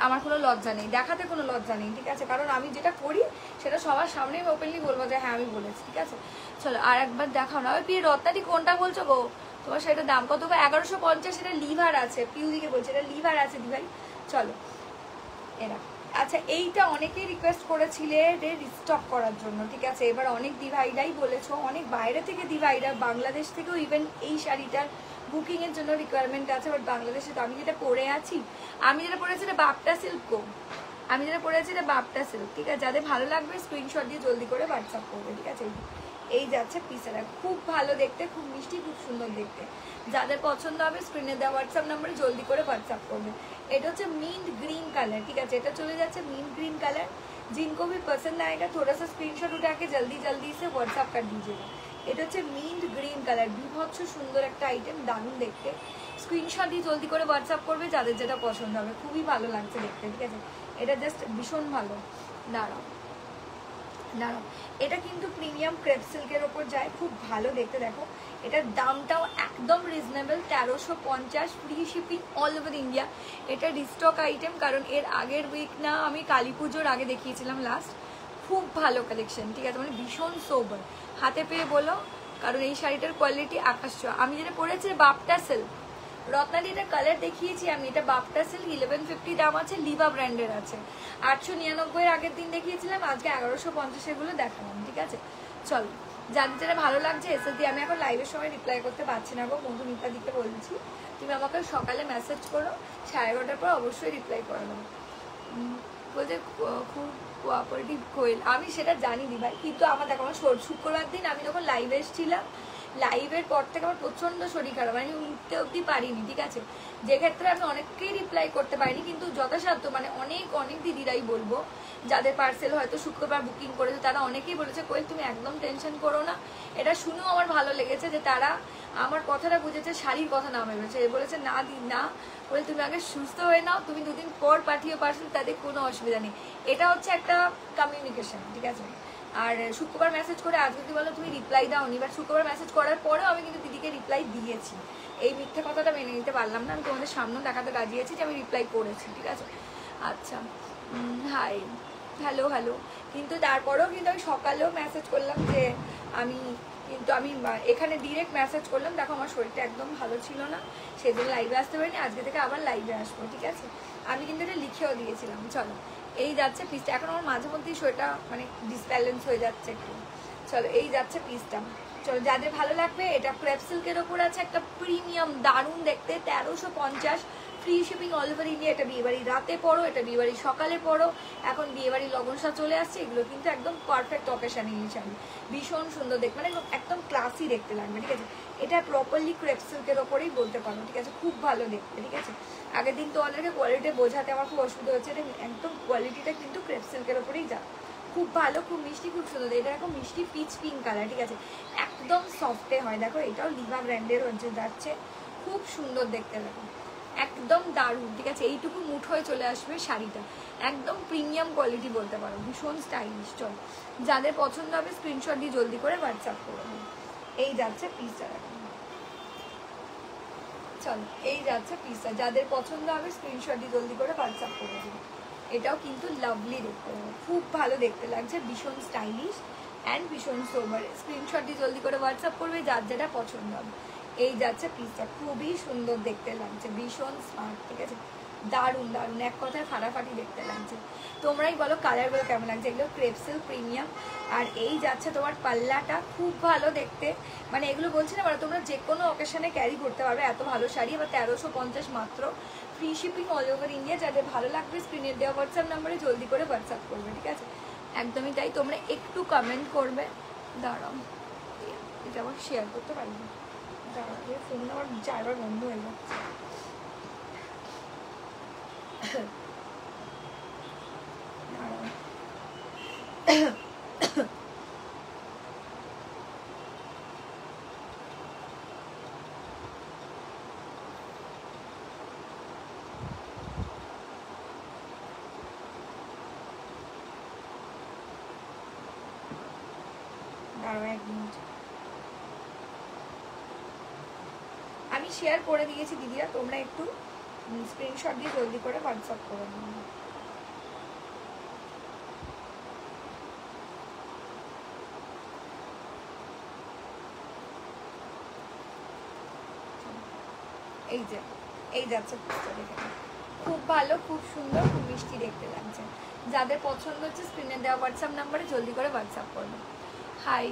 আমার কোনো লজ্জা নেই, দেখাতে কোনো লজ্জা নেই, ঠিক আছে, কারণ আমি যেটা করি সেটা সবার সামনেই ওপেনলি বলবো যে হ্যাঁ আমি বলেছি, ঠিক আছে। চলো আর একবার দেখাও না। ওই পিয়ে রত্নারি কোনটা বলছো গো? তোমার সেটা দাম কত? 1150। এটা লিভার আছে, পিউদিকে বলছে এটা লিভার আছে দিভাই। চলো এরা আচ্ছা এইটা অনেকেই রিকোয়েস্ট করেছিলে রিস্টক করার জন্য, ঠিক আছে। এবার অনেক দিভাইরাই বলেছো, অনেক বাইরে থেকে দিভাইরা, বাংলাদেশ থেকেও ইভেন এই শাড়িটার বুকিং এর জন্য রিকোয়ারমেন্ট আছে। বাট বাংলাদেশে তো আমি যেটা পরে আছি, আমি যেটা পরেছি এটা বাপটা সিল্ক, আমি যেটা পরেছি এটা বাপটা সিল্ক, ঠিক আছে। যাদের ভালো লাগবে স্ক্রিনশট দিয়ে জলদি করে হোয়াটসঅ্যাপ করবে, ঠিক আছে। এই যাচ্ছে পিসেরা, খুব ভালো দেখতে, খুব মিষ্টি, খুব সুন্দর দেখতে। যাদের পছন্দ হবে স্ক্রিনে দেওয়া হোয়াটসঅ্যাপ নাম্বারে জলদি করে হোয়াটসঅ্যাপ করবে। এটা হচ্ছে মিন্ট গ্रीन कलर, ठीक है। এটা চলে যাচ্ছে মিন্ট ग्रीन कलर। जिनको भी पसंद आएगा थोड़ा सा स्क्रीनशॉट उठा के जल्दी जल्दी से व्हाट्सएप कर दीजिएगा। এটা হচ্ছে মিন্ট ग्रीन कलर, বিভৎস সুন্দর একটা আইটেম, দারুণ দেখতে। স্ক্রিনশট দিয়ে জলদি করে হোয়াটসঅ্যাপ করবে যাদের যেটা পছন্দ হবে, খুবই ভালো লাগছে দেখতে, ঠিক আছে। এটা জাস্ট ভীষণ ভালো। দাঁড়াও দাঁড়াও, এটা কিন্তু প্রিমিয়াম ক্রেপ সিল্কের ওপর যায়, খুব ভালো দেখতে। দেখো এটার দামটাও একদম reasonable, 1350, free shipping all over India. এটা রিস্টক আইটেম, কারণ এর আগের উইক না আমি কালী পুজোর আগে দেখিয়েছিলাম লাস্ট। খুব ভালো কালেকশন, ঠিক আছে, মানে ভীষণ সোবার। হাতে পেয়ে বলো, কারণ এই শাড়িটার কোয়ালিটি আকাশ ছোঁয়া। আমি যেটা পরেছি বাপটা সিল্ক, রত্নাদি এটা কালার দেখিয়েছি আমি, এটা বাপটা সিল্ক 1150 দাম আছে, লিভা ব্র্যান্ডের আছে। 899 এর আগের দিন দেখিয়েছিলাম, আজকে 1150 এগুলো দেখালাম, ঠিক আছে। চলো যাদের যেটা ভালো লাগছে এসে দিয়ে, আমি এখন লাইভের সময় রিপ্লাই করতে পারছি না গো, বন্ধু মিতা দিকে বলছি তুমি আমাকে সকালে মেসেজ করো, 11:30 পর অবশ্যই রিপ্লাই করে দেবো। বলছে খুব কোঅপারেটিভ কোয়েল, আমি সেটা জানি দি ভাই, কিন্তু আমার দেখো আমার শুক্রবার দিন আমি যখন লাইভে এসেছিলাম, লাইভের পর থেকে আমার প্রচন্ড শরীর খারাপ, আমি উঠতে অবধি পারিনি, ঠিক আছে। যে ক্ষেত্রে আমি অনেককেই রিপ্লাই করতে পারিনি, কিন্তু যথাসাধ্য মানে অনেক দিদিরাই বলবো যাদের পার্সেল হয়তো শুক্রবার বুকিং করেছে, তারা অনেকেই বলেছে কোয়েল তুমি একদম টেনশন করো না। এটা শুনেও আমার ভালো লেগেছে যে তারা আমার কথাটা বুঝেছে, শাড়ির কথা না ভেবেছে। এ বলেছে না দি না, বলে তুমি আগে সুস্থ হয়ে নাও, তুমি দুদিন পর পাঠিয়ে পার্সেল, তাদের কোনো অসুবিধা নেই। এটা হচ্ছে একটা কমিউনিকেশন, ঠিক আছে। আর শুক্রবার মেসেজ করে আজ যদি বলো তুমি রিপ্লাই দাওনি, বাট শুক্রবার মেসেজ করার পরেও আমি কিন্তু দিদিকে রিপ্লাই দিয়েছি। এই মিথ্যে কথাটা মেনে নিতে পারলাম না, আমি তোমাদের সামনেও দেখাতে রাজি আছি যে আমি রিপ্লাই করেছি, ঠিক আছে। আচ্ছা হাই হ্যালো হ্যালো, কিন্তু তারপরেও কিন্তু আমি সকালেও মেসেজ করলাম যে আমি এখানে ডিরেক্ট মেসেজ করলাম, দেখো আমার শরীরটা একদম ভালো ছিল না, সেদিন লাইভে আসতে পারিনি, আজকে থেকে আবার লাইভে আসবো, ঠিক আছে। আমি কিন্তু এটা লিখেও দিয়েছিলাম। চলো এই যাচ্ছে পিসটা, এখন আমার মাঝে মধ্যেই শরীরটা মানে ডিসব্যালেন্স হয়ে যাচ্ছে একটু। চলো এই যাচ্ছে পিসটা। চলো যাদের ভালো লাগবে, এটা ক্রেপ সিল্কের ওপর আছে, একটা প্রিমিয়াম দারুণ দেখতে, 1350, free shipping all over India. এটা বিয়েবাড়ি রাতে পরো, এটা বিয়েবাড়ি সকালে পরো, এখন বিয়েবাড়ি লগনসা চলে আসছে, এগুলো কিন্তু একদম পারফেক্ট অকেশানে এই শাড়ি, ভীষণ সুন্দর দেখবে, মানে একদম ক্লাসি দেখতে লাগবে, ঠিক আছে। এটা প্রপারলি ক্রেপ সিল্কের ওপরেই বলতে পারো, ঠিক আছে, খুব ভালো দেখতে, ঠিক আছে। আগের দিন তোমাদেরকে কোয়ালিটি বোঝাতে আমার খুব অসুবিধা হচ্ছে, এটা একদম কোয়ালিটিটা কিন্তু ক্রেপ সিল্কের ওপরেই যা, খুব ভালো, খুব মিষ্টি, খুব সুন্দর। এটা এখন মিষ্টি পিচ পিঙ্ক কালার, ঠিক আছে, একদম সফটে হয়। দেখো এটাও লিভা ব্র্যান্ডের হচ্ছে যাচ্ছে, খুব সুন্দর দেখতে লাগে, একদম দারুণ, ঠিক আছে। এইটুকু মুঠ হয়ে চলে আসবে শাড়িটা, একদম প্রিমিয়াম কোয়ালিটি বলতে পারো, ভীষণ স্টাইলিশ। চল যাদের পছন্দ হবে স্ক্রিনশট দিয়ে জলদি করে হোয়াটসঅ্যাপ করে দেবো। এই যাচ্ছে পিসটা, চল এই যাচ্ছে পিসটা, যাদের পছন্দ হবে স্ক্রিনশট দিয়ে জলদি করে হোয়াটসঅ্যাপ করে দেবো। এটাও কিন্তু লাভলি দেখতে হবে, খুব ভালো দেখতে লাগছে, ভীষণ স্টাইলিশ অ্যান্ড ভীষণ সোবার। স্ক্রিনশট দিয়ে জলদি করে হোয়াটসঅ্যাপ করবে যার যেটা পছন্দ হবে। এই যাচ্ছে পিসটা, খুবই সুন্দর দেখতে লাগছে, ভীষণ স্মার্ট, ঠিক আছে, দারুণ দারুণ, এক কথায় ফাটাফাটি দেখতে লাগছে। তোমরাই বলো কালারগুলো কেমন লাগছে। এগুলো ক্রেপ সিল্ক প্রিমিয়াম। আর এই যাচ্ছে তোমার পাল্লাটা, খুব ভালো দেখতে, মানে এগুলো বলছি না মানে তোমরা যে কোনো অকেশনে ক্যারি করতে পারবে, এত ভালো শাড়ি। আবার 1350 মাত্র, free shipping all over India. যাদের ভালো লাগবে স্ক্রিনে দেওয়া হোয়াটসঅ্যাপ নাম্বারে জলদি করে হোয়াটসঅ্যাপ করবে, ঠিক আছে, একদমই তাই। তোমরা একটু কমেন্ট করবে, দাঁড়াও এটা আবার শেয়ার করতে পারবে, দাঁড়াও ফোন আমার 4বার বন্ধ হয়ে যাচ্ছে। আমি শেয়ার করে দিয়েছি দিদিরা, তোমরা একটু স্ক্রিনশট দিয়ে জলদি করে হোয়াটসঅ্যাপ করে দিন। এই যে এই যাচ্ছে, খুব ভালো, খুব সুন্দর, খুব মিষ্টি দেখতে লাগছে। যাদের পছন্দ হচ্ছে স্ক্রিনে দেওয়া হোয়াটসঅ্যাপ নাম্বারে জলদি করে হোয়াটসঅ্যাপ করবে। Hi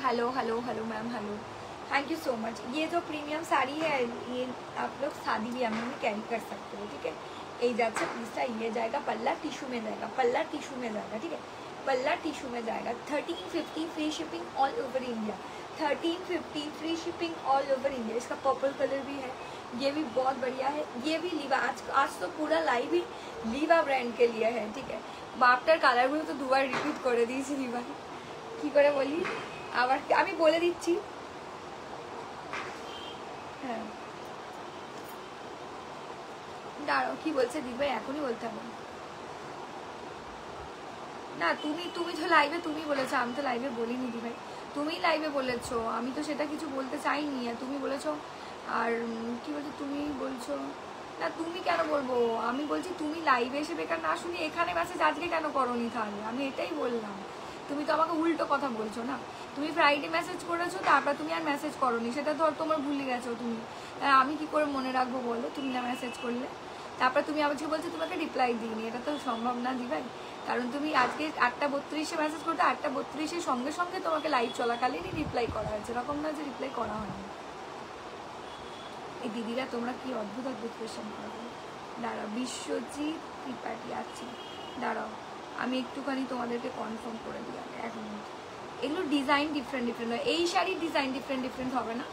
hello hello hello ma'am hello, thank you so much. ये जो प्रीमियम साड़ी है ये आप लोग शादी ब्याह में कैरी कर सकते हो, ठीक है। ये जाता पीसा ये जाएगा, पल्ला टिश्यू में जाएगा, पल्ला टिश्यू में जाएगा, ठीक है, पल्ला टिश्यू में जाएगा। 1350 free shipping all over India, 1350 free shipping all over India. इसका पर्पल कलर भी है, ये भी बहुत बढ़िया है। ये भी लीवा, आज तो पूरा लाइव ही लीवा ब्रांड के लिए है, ठीक है। बाफ्टर কালারগুলো তো দুবার রিপিট করে দিয়েছি लीवा, কি করে বলি আবার, আমি বলে দিচ্ছি। হ্যাঁ দাঁড়াও, কি বলছে দিদি ভাই, এখনই বলতে হবে না। তুমি তুমি তো লাইভে তুমি বলেছো, আমি তো লাইভে বলিনি দিদি ভাই, তুমি লাইভে বলেছো, আমি তো সেটা কিছু বলতে চাইনি। আর তুমি বলেছো, আর কি বলছো তুমি বলছো না, তুমি কেন বলবো, আমি বলছি তুমি লাইভে এসে বেকার না শুনি এখানে মেসেজ আজকে কেন করোনি, তাহলে আমি এটাই বললাম। তুমি তো আমাকে উল্টো কথা বলছো না, তুমি ফ্রাইডে মেসেজ করেছো, তারপর তুমি আর মেসেজ করোনি, সেটা তো তোমার ভুলে গেছো তুমি, আমি কি করে মনে রাখবো বলো, তুমি না মেসেজ করলে। তারপর তুমি আবার বলছো তোমাকে রিপ্লাই দিইনি, এটা তো সম্ভব না দি ভাই, কারণ তুমি আজকে 8:32 মেসেজ করতে, 8:32 সঙ্গে সঙ্গে তোমাকে লাইভ চলাকালীনই রিপ্লাই করা হয়েছে, এরকম না যে রিপ্লাই করা হয়নি। এই দিদিরা তোমরা কি অদ্ভুত অদ্ভুত কোয়েশ্চেন করো। দাঁড়াও, বিশ্বজিৎ ত্রিপাঠী আছে, দাঁড়াও আমি একটুখানি তোমাদেরকে কনফার্ম করে দিই আগে, 1 মিনিট। এগুলো ডিজাইন ডিফারেন্ট ডিফারেন্ট হয়, এই শাড়ির ডিজাইন ডিফারেন্ট ডিফারেন্ট হবে না,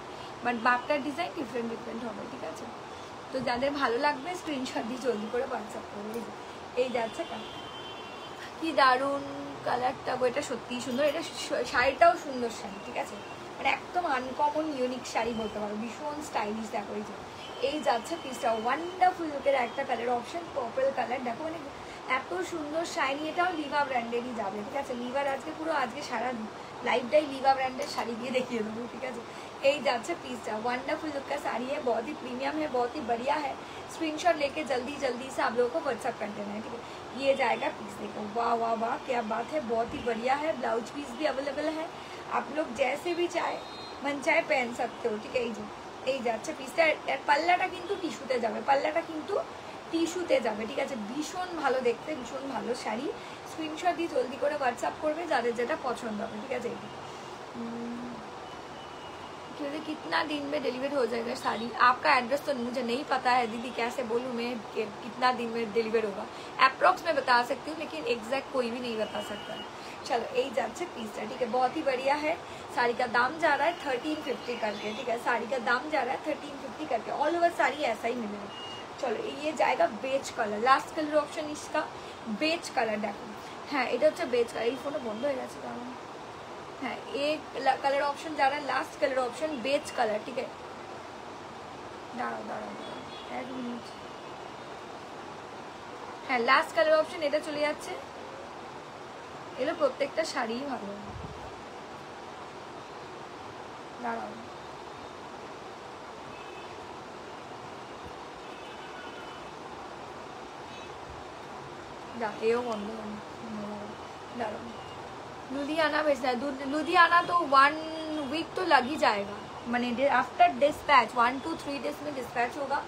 বাট বাপটার ডিজাইন ডিফারেন্ট ডিফারেন্ট হবে, ঠিক আছে। তো যাদের ভালো লাগবে স্ক্রিনশট দিয়ে জলদি করে হোয়াটসঅ্যাপ করবে। এই যাচ্ছে কি দারুণ কালারটা, এটা সত্যিই সুন্দর, এটা শাড়িটাও সুন্দর শাড়ি, ঠিক আছে, মানে একদম আনকমন ইউনিক শাড়ি বলতে পারো, ভীষণ স্টাইলিশ। দেখো এই যাচ্ছে পিসটা, ওয়ান্ডারফুল লুকের একটা কালার অপশন, পার্পল কালার, দেখো মানে এত সুন্দর শাইনি। এটাও লিভা ব্র্যান্ডেরই যাবে, ঠিক আছে, লিভার আজকে পুরো আজকে সারা लाइफटाई लीवा ब्रांडेड शाड़ी দিয়ে দেখিয়ে দেবো, ঠিক আছে। এই যাচ্ছে পিসটা, वंडरफुल लुक का साड़ी है, बहुत ही प्रीमियम है, बहुत ही बढ़िया है। स्क्रीनशॉट लेके जल्दी जल्दी से आप लोगों को व्हाट्सअप कर देना है, ठीक है। ये जाएगा पीस, देखो वाह वाह वाह क्या बात है, बहुत ही बढ़िया है। ब्लाउज पीस भी अवेलेबल है, आप लोग जैसे भी चाहे मन चाहे पहन सकते हो, ठीक है। এই যাচ্ছে পিসটা, পাল্লাটা কিন্তু টিস্যুতে যাবে, পাল্লাটা কিন্তু টিস্যুতে যাবে, ঠিক আছে। ভীষণ ভালো দেখতে, ভীষণ ভালো শাড়ি। স্ক্রিনশট দিয়ে জলদি করে হোয়াটসঅ্যাপ করবে যাদের যেটা পছন্দ হবে, ঠিক আছে। क्योंकि कितना दिन में डिलीवर हो जाएगा साड़ी? आपका एड्रेस तो मुझे नहीं पता है दीदी, कैसे बोलूँ मैं कितना दिन में डिलीवर होगा? अप्रॉक्स में बता सकती हूँ लेकिन एग्जैक्ट कोई भी नहीं बता सकता है। चलो यही जाच्छे पीसটা, ठीक है, बहुत ही बढ़िया है। साड़ी का दाम जा रहा है 1350 करके, ठीक है, साड़ी का दाम जा रहा है 1350 करके। ऑल ओवर साड़ी ऐसा ही मिलेगा। चलो ये जाएगा beige colour, last colour option इसका बेज कलर। देखो হ্যাঁ এটা হচ্ছে বেজ কালার। এই ফোনটা বন্ধ হয়ে গেছে কারণ হ্যাঁ एक कलर ऑप्शन जा रहा है, last colour option beige colour, ठीक है। দাঁড়াও দাঁড়াও দাঁড়াও এক মিনিট। হ্যাঁ লাস্ট কালার অপশন এটা চলে যাচ্ছে। এগুলো প্রত্যেকটা শাড়ি ভালো। দাঁড়াও এও বন্ধ দাঁড়াও। लुधियाना भेजना है, लुधियाना तो 1 वीक तो लग ही जाएगा, मैंने आफ्टर डिस्पैच 1 to 3 डेज में डिस्पैच होगा।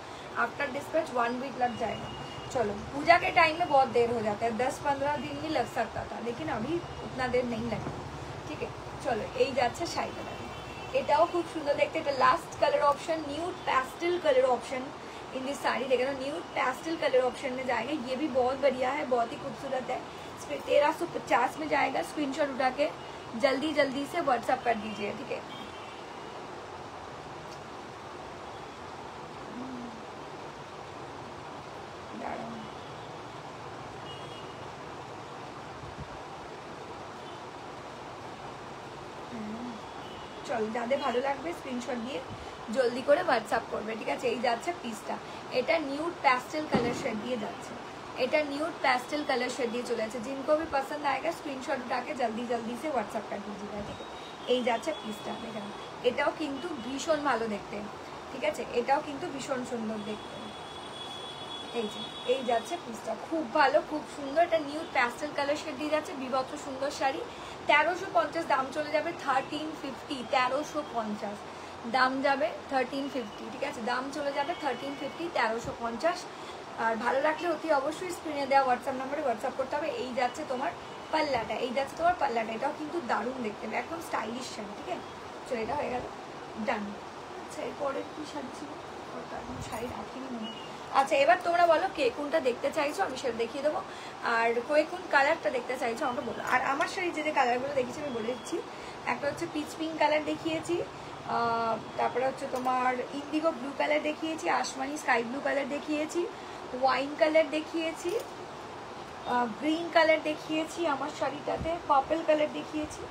आफ्टर डिस्पैच 1 वीक लग जाएगा। चलो पूजा के टाइम में बहुत देर हो जाता है, 10-15 दिन भी लग सकता था, लेकिन अभी उतना देर नहीं लगेगा, ठीक है। चलो यही যাচ্ছে শাড়িটা, এটাও খুব সুন্দর দেখতে। এটা last colour option nude pastel colour option in this sari. देखा ना न्यूड पैस्टल कलर ऑप्शन में जाएगा। ये भी बहुत बढ़िया है, बहुत ही खूबसूरत है। 1350 में जाएगा। स्क्रीनशॉट उठा के जल्दी जल्दी से व्हाट्सएप कर दीजिए, ठीक है। চলো যাদের ভালো লাগবে স্ক্রিনশট দিয়ে জলদি করে হোয়াটসঅ্যাপ করবে, ঠিক আছে। এই যাচ্ছে পিসটা, এটা নিউড প্যাস্টেল কালার শেড দিয়ে যাচ্ছে। এটা न्यूड पैस्टल कलर शेड দিয়ে চলে আছে। जिनको भी पसंद आएगा स्क्रीनशॉट उठा के जल्दी जल्दी से व्हाट्सएप कर दीजिएगा, ठीक है। এই যাচ্ছে পিসটা, দেখেন এটাও কিন্তু ভীষণ ভালো দেখতে, ঠিক আছে। এটাও কিন্তু ভীষণ সুন্দর দেখতে। এই যে এই যাচ্ছে পিসটা, খুব ভালো খুব সুন্দর। এটা নিউড প্যাস্টেল কালার শেড দিয়ে যাচ্ছে, বিভৎস সুন্দর শাড়ি। 1350 দাম চলে যাবে 1350। 1350 দাম যাবে 1350, ঠিক আছে। দাম চলে যাবে 1350, 1350। আর ভালো লাগলে অতি অবশ্যই স্ক্রিনে দেওয়া হোয়াটসঅ্যাপ নাম্বারে হোয়াটসঅ্যাপ করতে হবে। এই যাচ্ছে তোমার পাল্লাটা, এই যাচ্ছে তোমার পাল্লাটা। এটাও কিন্তু দারুণ দেখতে, একদম স্টাইলিশ শাড়ি, ঠিক আছে। চলো এটা হয়ে গেল ডান। আচ্ছা এরপরে কি শাড়ি ছিল, শাড়ি রাখিনি মনে। আচ্ছা এবার তোমরা বলো কে কোনটা দেখতে চাইছো, আমি সেটা দেখিয়ে দেবো। আর কোন কালারটা দেখতে চাইছো আমাকে বলো। আর আমার শাড়ি যে কালারগুলো দেখিয়েছি আমি বলে দিচ্ছি। একটা হচ্ছে পিচ পিঙ্ক কালার দেখিয়েছি, তারপরে হচ্ছে তোমার ইন্ডিগো ব্লু কালার দেখিয়েছি, আসমানি স্কাই ব্লু কালার দেখিয়েছি, ওয়াইন কালার দেখিয়েছি, গ্রিন কালার দেখিয়েছি, আমার শাড়িটাতে পার্পল কালার দেখিয়েছি,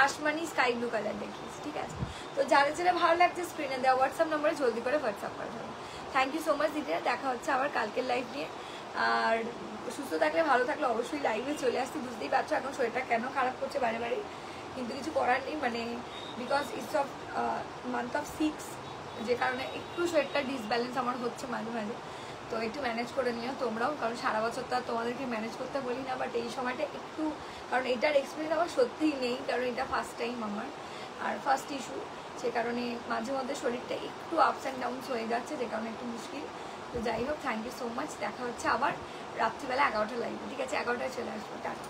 আসমানি স্কাই ব্লু কালার দেখিয়েছি, ঠিক আছে। তো যাদের যেটা ভালো লাগছে স্ক্রিনে দেওয়া হোয়াটসঅ্যাপ নাম্বারে জলদি করে হোয়াটসঅ্যাপ করে দেবো। থ্যাংক ইউ সো মাচ দিদিরা, দেখা হচ্ছে আবার কালকের লাইভ নিয়ে। আর সুস্থ থাকলে ভালো থাকলে অবশ্যই লাইভে চলে আসতে। বুঝতেই পারছো এখন শরীরটা কেন খারাপ করছে বারে বারে, কিন্তু কিছু করার নেই, মানে because it's of month of 6, যে কারণে একটু শরীরটা ডিসব্যালেন্স আমার হচ্ছে মাঝে মাঝে। তো একটু ম্যানেজ করে নিও তোমরাও, কারণ সারা বছর তো আর তোমাদেরকে ম্যানেজ করতে বলি না, বাট এই সময়টা একটু, কারণ এটার এক্সপিরিয়েন্স আমার সত্যিই নেই, কারণ এটা ফার্স্ট টাইম আমার আর ফার্স্ট ইস্যু, সে কারণে মাঝে মধ্যে শরীরটা একটু আপস অ্যান্ড ডাউনস হয়ে যাচ্ছে, যে কারণে একটু মুশকিল। তো যাই হোক, থ্যাংক ইউ সো মাচ। দেখা হচ্ছে আবার রাত্রিবেলা 11টা লাইভে, ঠিক আছে। 11টায় চলে আসবো, টাটা।